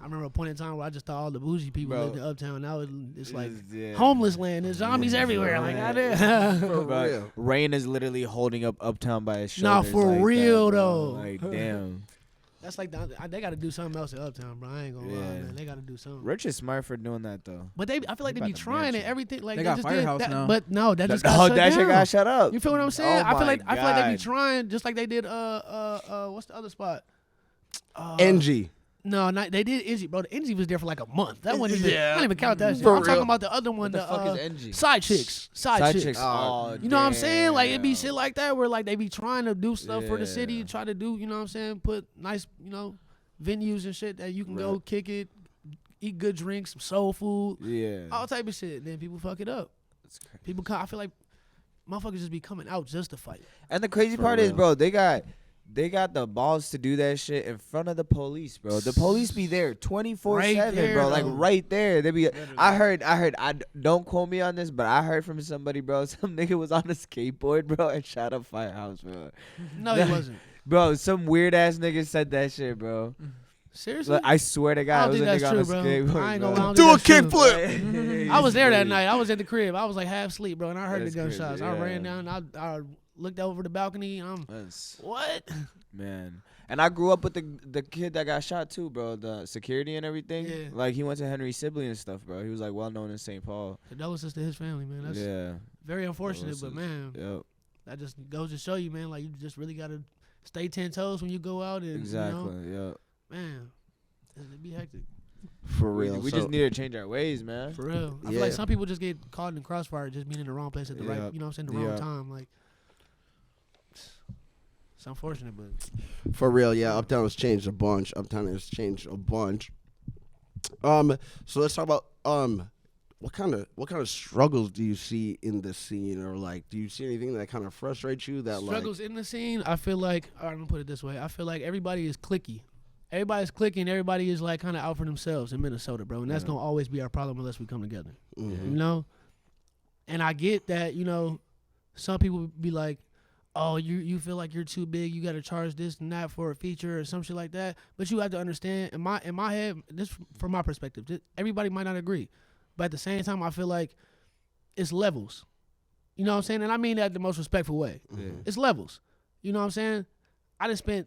Speaker 2: I remember a point in time where I just thought all the bougie people
Speaker 3: Bro.
Speaker 2: lived in Uptown. Now it's like
Speaker 3: Yeah.
Speaker 2: homeless land. There's zombies everywhere. Like I did.
Speaker 1: For
Speaker 3: But
Speaker 1: real.
Speaker 3: Rain is literally holding up Uptown by his
Speaker 2: Nah,
Speaker 3: shoulders.
Speaker 2: for
Speaker 3: like that,
Speaker 2: real,
Speaker 3: bro.
Speaker 2: though.
Speaker 3: Like damn.
Speaker 2: That's like they got to do something else in Uptown, bro. I ain't gonna lie,
Speaker 3: Yeah.
Speaker 2: man. They got to do something.
Speaker 3: Rich is smart for doing that though.
Speaker 2: But I feel like they
Speaker 3: About
Speaker 2: be
Speaker 3: to
Speaker 2: trying it.
Speaker 3: mention.
Speaker 2: Everything like
Speaker 5: They got
Speaker 2: just
Speaker 5: Firehouse
Speaker 2: did that,
Speaker 5: now.
Speaker 2: But no, that just got shut
Speaker 3: that shit
Speaker 2: down.
Speaker 3: got shut up.
Speaker 2: You feel what I'm saying?
Speaker 3: Oh
Speaker 2: I feel
Speaker 3: my
Speaker 2: like they be
Speaker 3: God.
Speaker 2: trying just like they did what's the other spot?
Speaker 1: NG.
Speaker 2: No, not they did NG, bro. The NG was there for like a month. That wasn't even.
Speaker 1: Yeah.
Speaker 2: I don't even count that shit.
Speaker 1: For
Speaker 2: I'm talking
Speaker 1: real.
Speaker 2: about the other one.
Speaker 3: What the fuck is NG?
Speaker 2: Side chicks. Side chicks.
Speaker 1: Oh,
Speaker 2: You know what I'm saying? Like it be
Speaker 3: damn.
Speaker 2: shit like that where like they be trying to do stuff for the city,
Speaker 3: Yeah.
Speaker 2: try to do. You know what I'm saying? Put nice, venues and shit that you can go
Speaker 1: Right.
Speaker 2: kick it, eat good drinks, some soul food,
Speaker 3: Yeah.
Speaker 2: all type of shit. Then people fuck it up.
Speaker 3: That's crazy.
Speaker 2: People come. I feel like motherfuckers just be coming out just to fight.
Speaker 3: And the crazy
Speaker 1: For
Speaker 3: part is,
Speaker 1: real.
Speaker 3: bro, they got the balls to do that shit in front of the police, bro. The police be there 24/7,
Speaker 2: Right there,
Speaker 3: bro. Like
Speaker 2: though.
Speaker 3: right there. They be. I heard. Don't quote me on this, but I heard from somebody, bro. Some nigga was on a skateboard, bro, and shot up Firehouse, bro.
Speaker 2: No, he wasn't.
Speaker 3: Bro, some weird ass nigga said that shit, bro.
Speaker 2: Seriously.
Speaker 3: Like, I swear to
Speaker 2: I
Speaker 3: God,
Speaker 2: don't
Speaker 3: it was
Speaker 2: think
Speaker 3: a
Speaker 2: that's
Speaker 3: nigga on a
Speaker 2: true, bro.
Speaker 3: skateboard.
Speaker 2: I ain't gonna
Speaker 3: bro.
Speaker 2: lie. I don't
Speaker 1: Do a
Speaker 2: think that's true.
Speaker 1: kickflip.
Speaker 2: I was there that night. I was at the crib. I was like half asleep, bro, and I heard
Speaker 3: That's
Speaker 2: the gunshots.
Speaker 3: crazy,
Speaker 2: I
Speaker 3: yeah.
Speaker 2: ran down. I looked over the balcony. And I'm
Speaker 3: That's-
Speaker 2: what?
Speaker 3: Man. And I grew up with the kid that got shot too, bro. The security and everything.
Speaker 2: Yeah.
Speaker 3: Like he went to Henry Sibley and stuff, bro. He was like well known in St. Paul.
Speaker 2: Condolences to his family, man. That's
Speaker 3: Yeah.
Speaker 2: very unfortunate, but man,
Speaker 3: Yep.
Speaker 2: that just goes to show you, man. Like you just really gotta stay 10 toes when you go out, and
Speaker 3: Exactly. Yep.
Speaker 2: man, it'd be hectic
Speaker 1: For real.
Speaker 3: We
Speaker 1: So-
Speaker 3: just need to change our ways, man.
Speaker 2: for real. I feel
Speaker 1: Yeah.
Speaker 2: like some people just get caught in the crossfire, just being in the wrong place at the right,
Speaker 3: Yep.
Speaker 2: you know what I'm saying, the wrong
Speaker 3: Yep.
Speaker 2: time. Like it's unfortunate, but
Speaker 1: For real, yeah. Uptown has changed a bunch. So let's talk about what kind of struggles do you see in the scene, or like, do you see anything that kind of frustrates you? That
Speaker 2: struggles in the scene. I feel like, all right, I'm gonna put it this way. I feel like everybody is cliquey. Everybody's clicking. Everybody is like kind of out for themselves in Minnesota, bro. And that's gonna always be our problem unless we come together.
Speaker 1: like,
Speaker 2: You know. And I get that. Some people be like, "Oh, you feel like you're too big. You got to charge this and that for a feature or some shit like that." But you have to understand, in my head, this from my perspective, everybody might not agree, but at the same time, I feel like it's levels. You know what I'm saying? And I mean that in the most respectful way. It's levels. You know what I'm saying? I just spent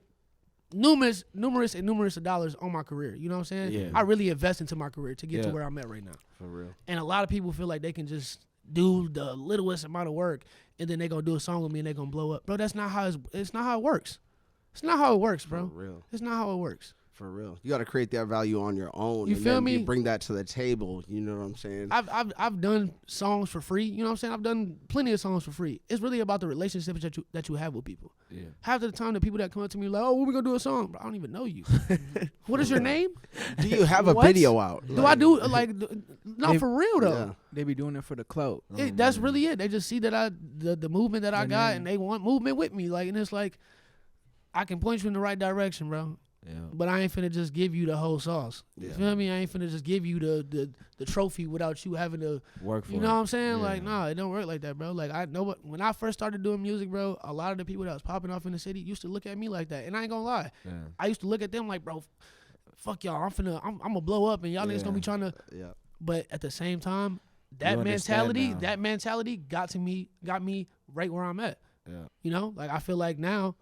Speaker 2: numerous of dollars on my career. You know what I'm saying?
Speaker 3: Yeah.
Speaker 2: I really invest into my career to get to
Speaker 3: Yeah.
Speaker 2: where I'm at right now.
Speaker 1: For real.
Speaker 2: And a lot of people feel like they can just do the littlest amount of work and then they gonna do a song with me and they gonna blow up. Bro, that's not how it's not how it works. It's not how it works, bro.
Speaker 1: For real.
Speaker 2: It's not how it works.
Speaker 1: For real. You got to create that value on your own.
Speaker 2: You
Speaker 1: and
Speaker 2: feel
Speaker 1: then
Speaker 2: me?
Speaker 1: You bring that to the table. You know what I'm saying?
Speaker 2: I've done songs for free. You know what I'm saying? I've done plenty of songs for free. It's really about the relationships that you have with people.
Speaker 3: Yeah.
Speaker 2: Half of the time, the people that come up to me like, "Oh, when we gonna do a song?" Bro, I don't even know you. What is your name?
Speaker 1: Do you have a
Speaker 2: What?
Speaker 1: video out?
Speaker 2: Do I do not
Speaker 5: They-
Speaker 2: for real though?
Speaker 1: Yeah.
Speaker 5: They be doing it for the clout.
Speaker 2: That's really it. They just see that the movement that I
Speaker 5: Your
Speaker 2: got,
Speaker 5: name.
Speaker 2: and they want movement with me. Like, and it's like, I can point you in the right direction, bro. But I ain't finna just give you the whole sauce. You
Speaker 1: Yeah.
Speaker 2: feel me? I ain't finna just give you the trophy without you having to.
Speaker 3: Work for
Speaker 2: You
Speaker 3: it.
Speaker 2: know what I'm saying?
Speaker 3: Yeah.
Speaker 2: Like, nah, it don't work like that, bro. Like, I know when I first started doing music, bro, a lot of the people that was popping off in the city used to look at me like that, and I ain't gonna lie.
Speaker 3: Yeah.
Speaker 2: I used to look at them like, bro, fuck y'all. I'm gonna blow up, and y'all niggas gonna be trying to.
Speaker 1: Yeah.
Speaker 2: But at the same time, that
Speaker 3: You understand
Speaker 2: mentality got me right where I'm at.
Speaker 3: Yeah.
Speaker 2: You know, like I feel like now,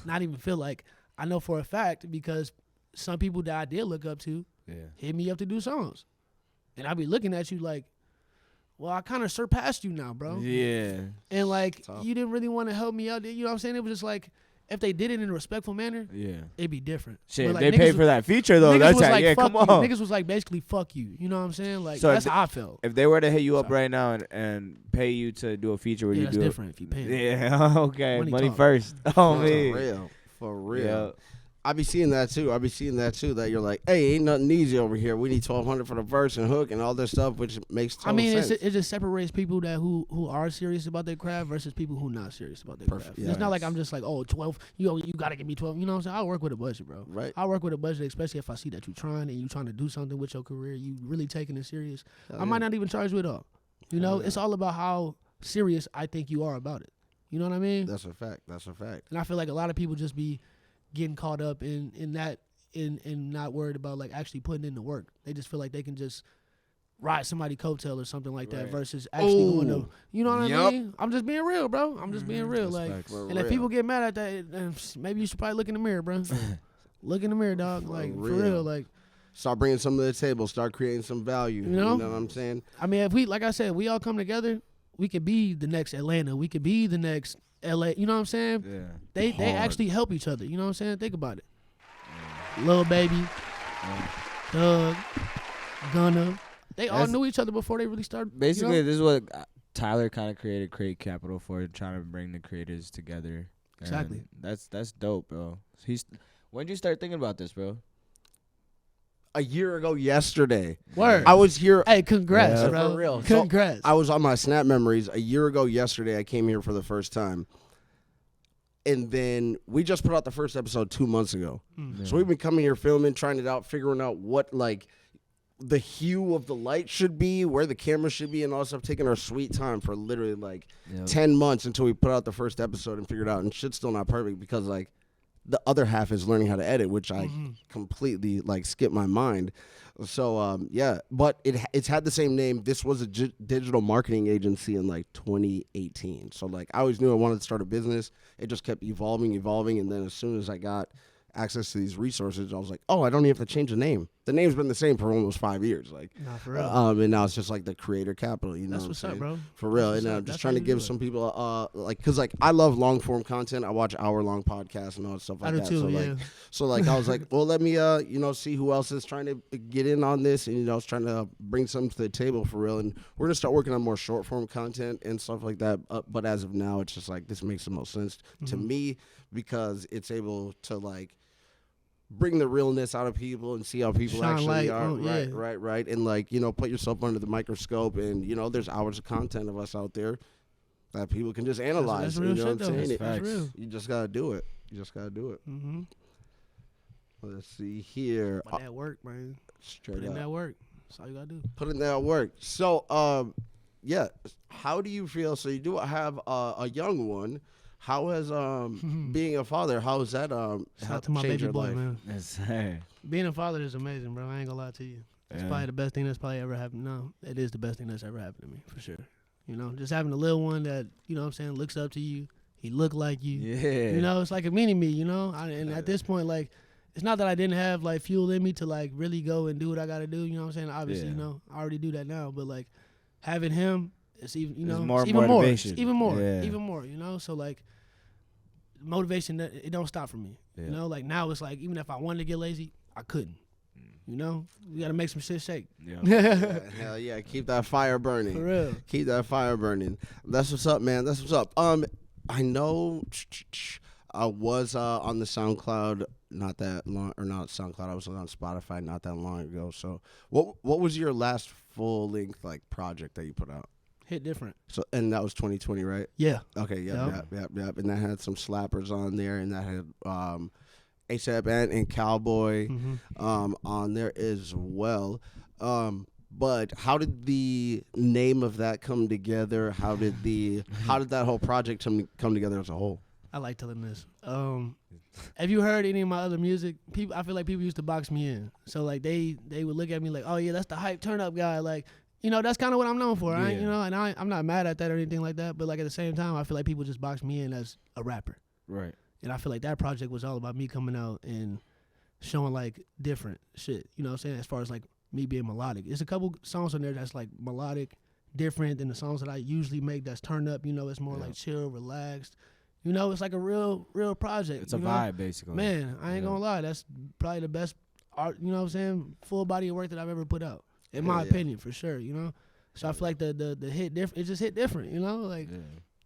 Speaker 2: not even feel like, I know for a fact because some people that I did look up to
Speaker 3: Yeah.
Speaker 2: hit me up to do songs, and I be looking at you like, well, I kind of surpassed you now, bro.
Speaker 3: Yeah.
Speaker 2: And like
Speaker 1: Tough.
Speaker 2: you didn't really want to help me out. You know what I'm saying? It was just like if they did it in a respectful manner,
Speaker 3: Yeah.
Speaker 2: it'd be different.
Speaker 3: Shit,
Speaker 2: But,
Speaker 3: if
Speaker 2: like,
Speaker 3: they
Speaker 2: niggas
Speaker 3: paid
Speaker 2: was-
Speaker 3: for that feature though.
Speaker 2: niggas
Speaker 3: That's
Speaker 2: was
Speaker 3: how,
Speaker 2: like,
Speaker 3: yeah,
Speaker 2: fuck
Speaker 3: come
Speaker 2: you.
Speaker 3: on.
Speaker 2: Niggas was like basically fuck you. You know what I'm saying? Like
Speaker 3: So if
Speaker 2: that's
Speaker 3: they-
Speaker 2: how I felt.
Speaker 3: If they were to hit you up
Speaker 2: Sorry.
Speaker 3: right now and pay you to do a feature where
Speaker 2: Yeah,
Speaker 3: you
Speaker 2: that's
Speaker 3: do
Speaker 2: different if you pay me.
Speaker 3: Yeah, okay.
Speaker 2: Money
Speaker 3: Money
Speaker 2: talk.
Speaker 3: first. Oh
Speaker 1: For
Speaker 3: man.
Speaker 1: real. For real.
Speaker 3: Yeah.
Speaker 1: I be seeing that too. That you're like, hey, ain't nothing easy over here. We need 1,200 for the verse and hook and all this stuff, which makes total
Speaker 2: I mean,
Speaker 1: sense.
Speaker 2: it just separates people that who are serious about their craft versus people who not serious about their
Speaker 1: Perfect.
Speaker 2: craft.
Speaker 1: Yeah.
Speaker 2: It's not like I'm just like, oh, 12. You gotta give me 12. You know what I'm saying? I work with a budget, bro.
Speaker 1: Right.
Speaker 2: I work with a budget, especially if I see that you're trying and you trying to do something with your career. You really taking it serious.
Speaker 1: Hell
Speaker 2: I might
Speaker 1: yeah.
Speaker 2: not even charge you at all. You know,
Speaker 1: yeah.
Speaker 2: it's all about how serious I think you are about it. You know what I mean?
Speaker 1: That's a fact. That's a fact.
Speaker 2: And I feel like a lot of people just be getting caught up in that and not worried about like actually putting in the work. They just feel like they can just ride somebody coattail or something like that
Speaker 3: Right.
Speaker 2: versus actually going
Speaker 1: Ooh.
Speaker 2: to, you know what I
Speaker 1: Yup.
Speaker 2: mean? I'm just being real, bro. I'm just being real.
Speaker 3: That's
Speaker 2: Like,
Speaker 3: facts.
Speaker 1: For
Speaker 2: and
Speaker 1: real.
Speaker 2: if people get mad at that, then maybe you should probably look in the mirror, bro. Look in the mirror, dog.
Speaker 1: For
Speaker 2: Like, for
Speaker 1: real.
Speaker 2: real. Like,
Speaker 1: Start bringing some to the table. Start creating some value.
Speaker 2: You know?
Speaker 1: what I'm saying?
Speaker 2: I mean, if we, like I said, we all come together, we could be the next Atlanta. We could be the next LA. You know what I'm saying?
Speaker 3: Yeah.
Speaker 2: They
Speaker 1: Hard.
Speaker 2: actually help each other. You know what I'm saying? Think about it. Lil Baby, Doug, Gunna. They all
Speaker 3: That's-
Speaker 2: knew each other before they really started.
Speaker 3: Basically,
Speaker 2: you know?
Speaker 3: this is what Tyler kind of created Create Capital for, trying to bring the creators together.
Speaker 2: Exactly.
Speaker 3: And that's dope, bro. When did you start thinking about this, bro?
Speaker 1: A year ago yesterday,
Speaker 2: Word.
Speaker 1: I was here.
Speaker 2: Hey, congrats,
Speaker 3: Yeah.
Speaker 2: bro.
Speaker 1: For real. So,
Speaker 2: Congrats.
Speaker 1: I was on my Snap memories a year ago yesterday. I came here for the first time. And then we just put out the first episode 2 months ago. So we've been coming here filming, trying it out, figuring out what like the hue of the light should be, where the camera should be, and all that stuff. Taking our sweet time for literally like 10 months until we put out the first episode and figured out. And shit's still not perfect because like the other half is learning how to edit, which I completely like skipped my mind. So yeah, but it's had the same name. This was a digital marketing agency in like 2018. So like I always knew I wanted to start a business. It just kept evolving, and then as soon as I got access to these resources, I was like, oh, I don't even have to change the name. The name's been the same for almost 5 years. Like,
Speaker 2: Nah, for real.
Speaker 1: and now it's just like the Creator Capital. You know,
Speaker 2: That's
Speaker 1: what
Speaker 2: what's
Speaker 1: I'm
Speaker 2: up,
Speaker 1: saying?
Speaker 2: bro.
Speaker 1: For real,
Speaker 2: That's
Speaker 1: and
Speaker 2: what's
Speaker 1: I'm
Speaker 2: up.
Speaker 1: just
Speaker 2: That's
Speaker 1: trying
Speaker 2: how
Speaker 1: to
Speaker 2: you
Speaker 1: give
Speaker 2: do it.
Speaker 1: some people like, cause like I love long form content. I watch hour-long podcasts and all that stuff like
Speaker 2: I do
Speaker 1: that.
Speaker 2: too,
Speaker 1: so
Speaker 2: yeah.
Speaker 1: like I was like, well, let me see who else is trying to get in on this, and it's trying to bring something to the table for real. And we're gonna start working on more short form content and stuff like that. But as of now, it's just like this makes the most sense to me because it's able to like bring the realness out of people and see how people
Speaker 2: Shine
Speaker 1: actually
Speaker 2: light
Speaker 1: are.
Speaker 2: on- yeah.
Speaker 1: Right. And like, put yourself under the microscope and, there's hours of content of us out there that people can just analyze.
Speaker 2: That's real
Speaker 1: you know
Speaker 2: shit,
Speaker 1: what I'm
Speaker 2: though.
Speaker 1: saying?
Speaker 2: That's real.
Speaker 1: You just gotta do it.
Speaker 2: Mm-hmm.
Speaker 1: Let's see here.
Speaker 2: But that work, man.
Speaker 1: Straight
Speaker 2: Put in
Speaker 1: up.
Speaker 2: that work. That's all you gotta do.
Speaker 1: Put in that work. So, yeah. How do you feel? So you do have a young one. How has being a father? How has that
Speaker 2: Shout out to my
Speaker 1: changed
Speaker 2: baby
Speaker 1: your
Speaker 2: boy,
Speaker 1: life?
Speaker 2: man.
Speaker 3: Yes, sir.
Speaker 2: Being a father is amazing, bro. I ain't gonna lie to you. It's
Speaker 3: Yeah.
Speaker 2: probably the best thing that's probably ever happened. No, it is the best thing that's ever happened to me, for sure. Just having a little one that, what I'm saying, looks up to you. He look like you.
Speaker 3: Yeah.
Speaker 2: It's like a mini-me, and at this point, like, it's not that I didn't have, like, fuel in me to, like, really go and do what I got to do, you know what I'm saying? Obviously,
Speaker 3: Yeah.
Speaker 2: I already do that now, but, like, having him, it's even,
Speaker 3: It's
Speaker 2: it's
Speaker 3: more
Speaker 2: even more.
Speaker 3: motivation.
Speaker 2: It's even more.
Speaker 3: Yeah.
Speaker 2: Even more, So, like, motivation, it don't stop for me.
Speaker 3: Yeah.
Speaker 2: Like, now it's like, even if I wanted to get lazy, I couldn't. We got to make some shit shake.
Speaker 3: Yeah.
Speaker 1: Hell yeah, keep that fire burning.
Speaker 2: For real.
Speaker 1: Keep that fire burning. That's what's up, man. That's what's up. I know I was on the SoundCloud not that long, or not SoundCloud. I was on Spotify not that long ago. So, what was your last full length like project that you put out?
Speaker 2: Hit different.
Speaker 1: So, and that was 2020, right?
Speaker 2: Yeah.
Speaker 1: Okay, yep. And that had some slappers on there, and that had ASAP and Cowboy
Speaker 2: Mm-hmm.
Speaker 1: on there as well. But how did the name of that come together? How did that whole project come together as a whole?
Speaker 2: I like telling this. Have you heard any of my other music? I feel like people used to box me in. So like they would look at me like, oh yeah, that's the hype turn up guy. Like, you know, that's kind of what I'm known for. I ain't, you know, and I'm not mad at that or anything like that. But like at the same time, I feel like people just box me in as a rapper.
Speaker 3: Right.
Speaker 2: And I feel like that project was all about me coming out and showing like different shit. You know what I'm saying? As far as like me being melodic. There's a couple songs on there that's like melodic, different than the songs that I usually make that's turned up. You know, it's more like chill, relaxed. You know, it's like a real project.
Speaker 3: It's a
Speaker 2: you know?
Speaker 3: vibe, basically.
Speaker 2: Man, I ain't gonna lie. That's probably the best art, you know what I'm saying, full body of work that I've ever put out. In my opinion, for sure, you know? So I feel like the hit different. It just hit different, you know? Like,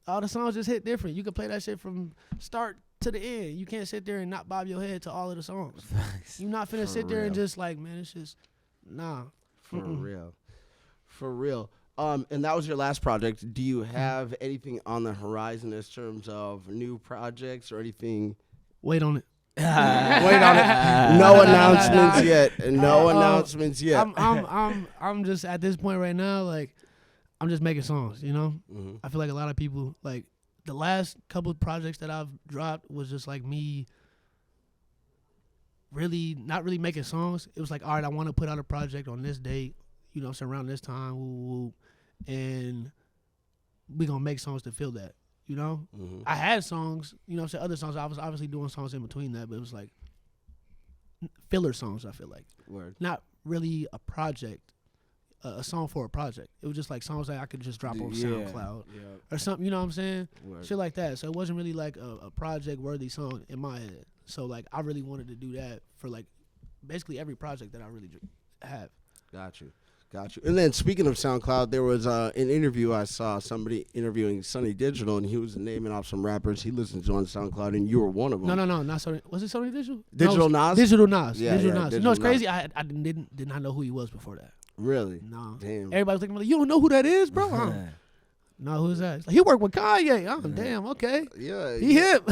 Speaker 2: all the songs just hit different. You can play that shit from start to the end. You can't sit there and not bob your head to all of the songs. You're not finna sit there and just like, man, it's just, nah.
Speaker 1: For real. And that was your last project. Do you have anything on the horizon in terms of new projects or anything?
Speaker 2: Wait on it.
Speaker 1: Wait on it. No announcements yet. No announcements yet.
Speaker 2: I'm just at this point right now, like, I'm just making songs, you know?
Speaker 1: Mm-hmm.
Speaker 2: I feel like a lot of people, like, the last couple of projects that I've dropped was just like me not really making songs. It was like, all right, I want to put out a project on this date, you know, so around this time, and we gonna make songs to fill that, you know?
Speaker 1: Mm-hmm.
Speaker 2: I had songs, you know, other songs. I was obviously doing songs in between that, but it was like filler songs, I feel like.
Speaker 1: Word.
Speaker 2: Not really a project, a song for a project. It was just like songs that I could just drop on SoundCloud or something, you know what I'm saying?
Speaker 1: Word.
Speaker 2: Shit like that. So it wasn't really like a project-worthy song in my head. So, like, I really wanted to do that for, like, basically every project that I really have.
Speaker 1: Got you. And then speaking of SoundCloud, there was an interview I saw, somebody interviewing Sonny Digital, and he was naming off some rappers he listens to on SoundCloud, and you were one of them.
Speaker 2: No, not Sony. Was it Sony Digital?
Speaker 1: Digital
Speaker 2: no,
Speaker 1: Nas?
Speaker 2: Digital Nas.
Speaker 1: Yeah,
Speaker 2: Digital Nas.
Speaker 1: Digital
Speaker 2: You know, it's
Speaker 1: Nas.
Speaker 2: crazy. I did not know who he was before that.
Speaker 1: Really?
Speaker 2: No.
Speaker 1: Damn.
Speaker 2: Everybody's looking like, you don't know who that is, bro? No, who's that? It's like, he worked with Kanye. Oh, damn, okay.
Speaker 1: Yeah.
Speaker 2: He hip.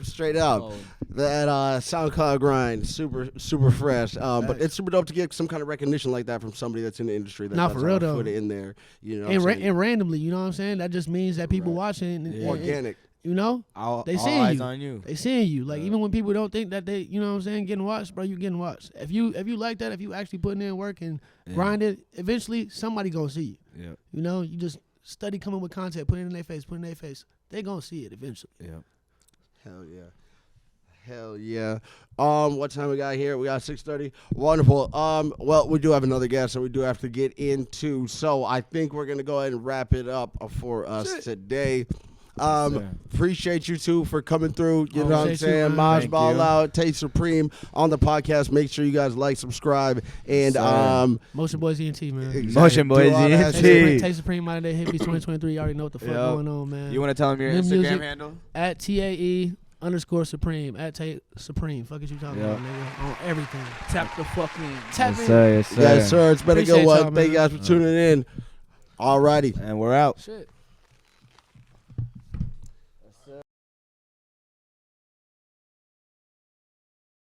Speaker 1: Straight up.
Speaker 3: Oh.
Speaker 1: That SoundCloud grind, super fresh. But it's super dope to get some kind of recognition like that from somebody that's in the industry. That's
Speaker 2: for real, though.
Speaker 1: Put it in there, you know.
Speaker 2: And randomly, you know what I'm saying? That just means that people watching. And,
Speaker 1: Organic.
Speaker 2: you know? They
Speaker 3: all
Speaker 2: seeing
Speaker 3: eyes
Speaker 2: you.
Speaker 3: on you.
Speaker 2: They seeing you. Like, even when people don't think that they, you know what I'm saying, getting watched, bro, you getting watched. If you like that, if you actually putting in work and grinding, eventually somebody gonna see you.
Speaker 3: Yeah.
Speaker 2: You know, you just study coming with content, put it in their face. They gonna see it eventually.
Speaker 3: Yeah.
Speaker 1: Hell yeah. What time we got here? We got 6:30. Wonderful. Well, we do have another guest that we do have to get into. So I think we're gonna go ahead and wrap it up for us today. Appreciate you two for coming through. You know what I'm
Speaker 2: Appreciate you,
Speaker 1: saying?
Speaker 2: man.
Speaker 1: Maj
Speaker 3: Thank
Speaker 1: Ball
Speaker 3: you.
Speaker 1: Out, Tay Supreme on the podcast. Make sure you guys like, subscribe, and
Speaker 2: Motion Boys ENT, man.
Speaker 3: Motion
Speaker 1: do
Speaker 3: Boys
Speaker 1: all that
Speaker 3: ENT.
Speaker 1: shit.
Speaker 2: Tay Supreme, Modern Day Hippies 2023. You already know what the fuck going on, man.
Speaker 3: You want to tell them your
Speaker 2: New
Speaker 3: Instagram
Speaker 2: music.
Speaker 3: handle?
Speaker 2: At TAE_Supreme. At Tay Supreme. Fuck is you talking about, nigga? On everything. Tap the fucking. Tap in.
Speaker 3: Yes,
Speaker 1: Yes, sir. It's been a good
Speaker 2: Appreciate
Speaker 1: one.
Speaker 2: y'all,
Speaker 1: Thank you
Speaker 2: man.
Speaker 1: guys for tuning in. Alrighty.
Speaker 3: And we're out.
Speaker 2: Shit.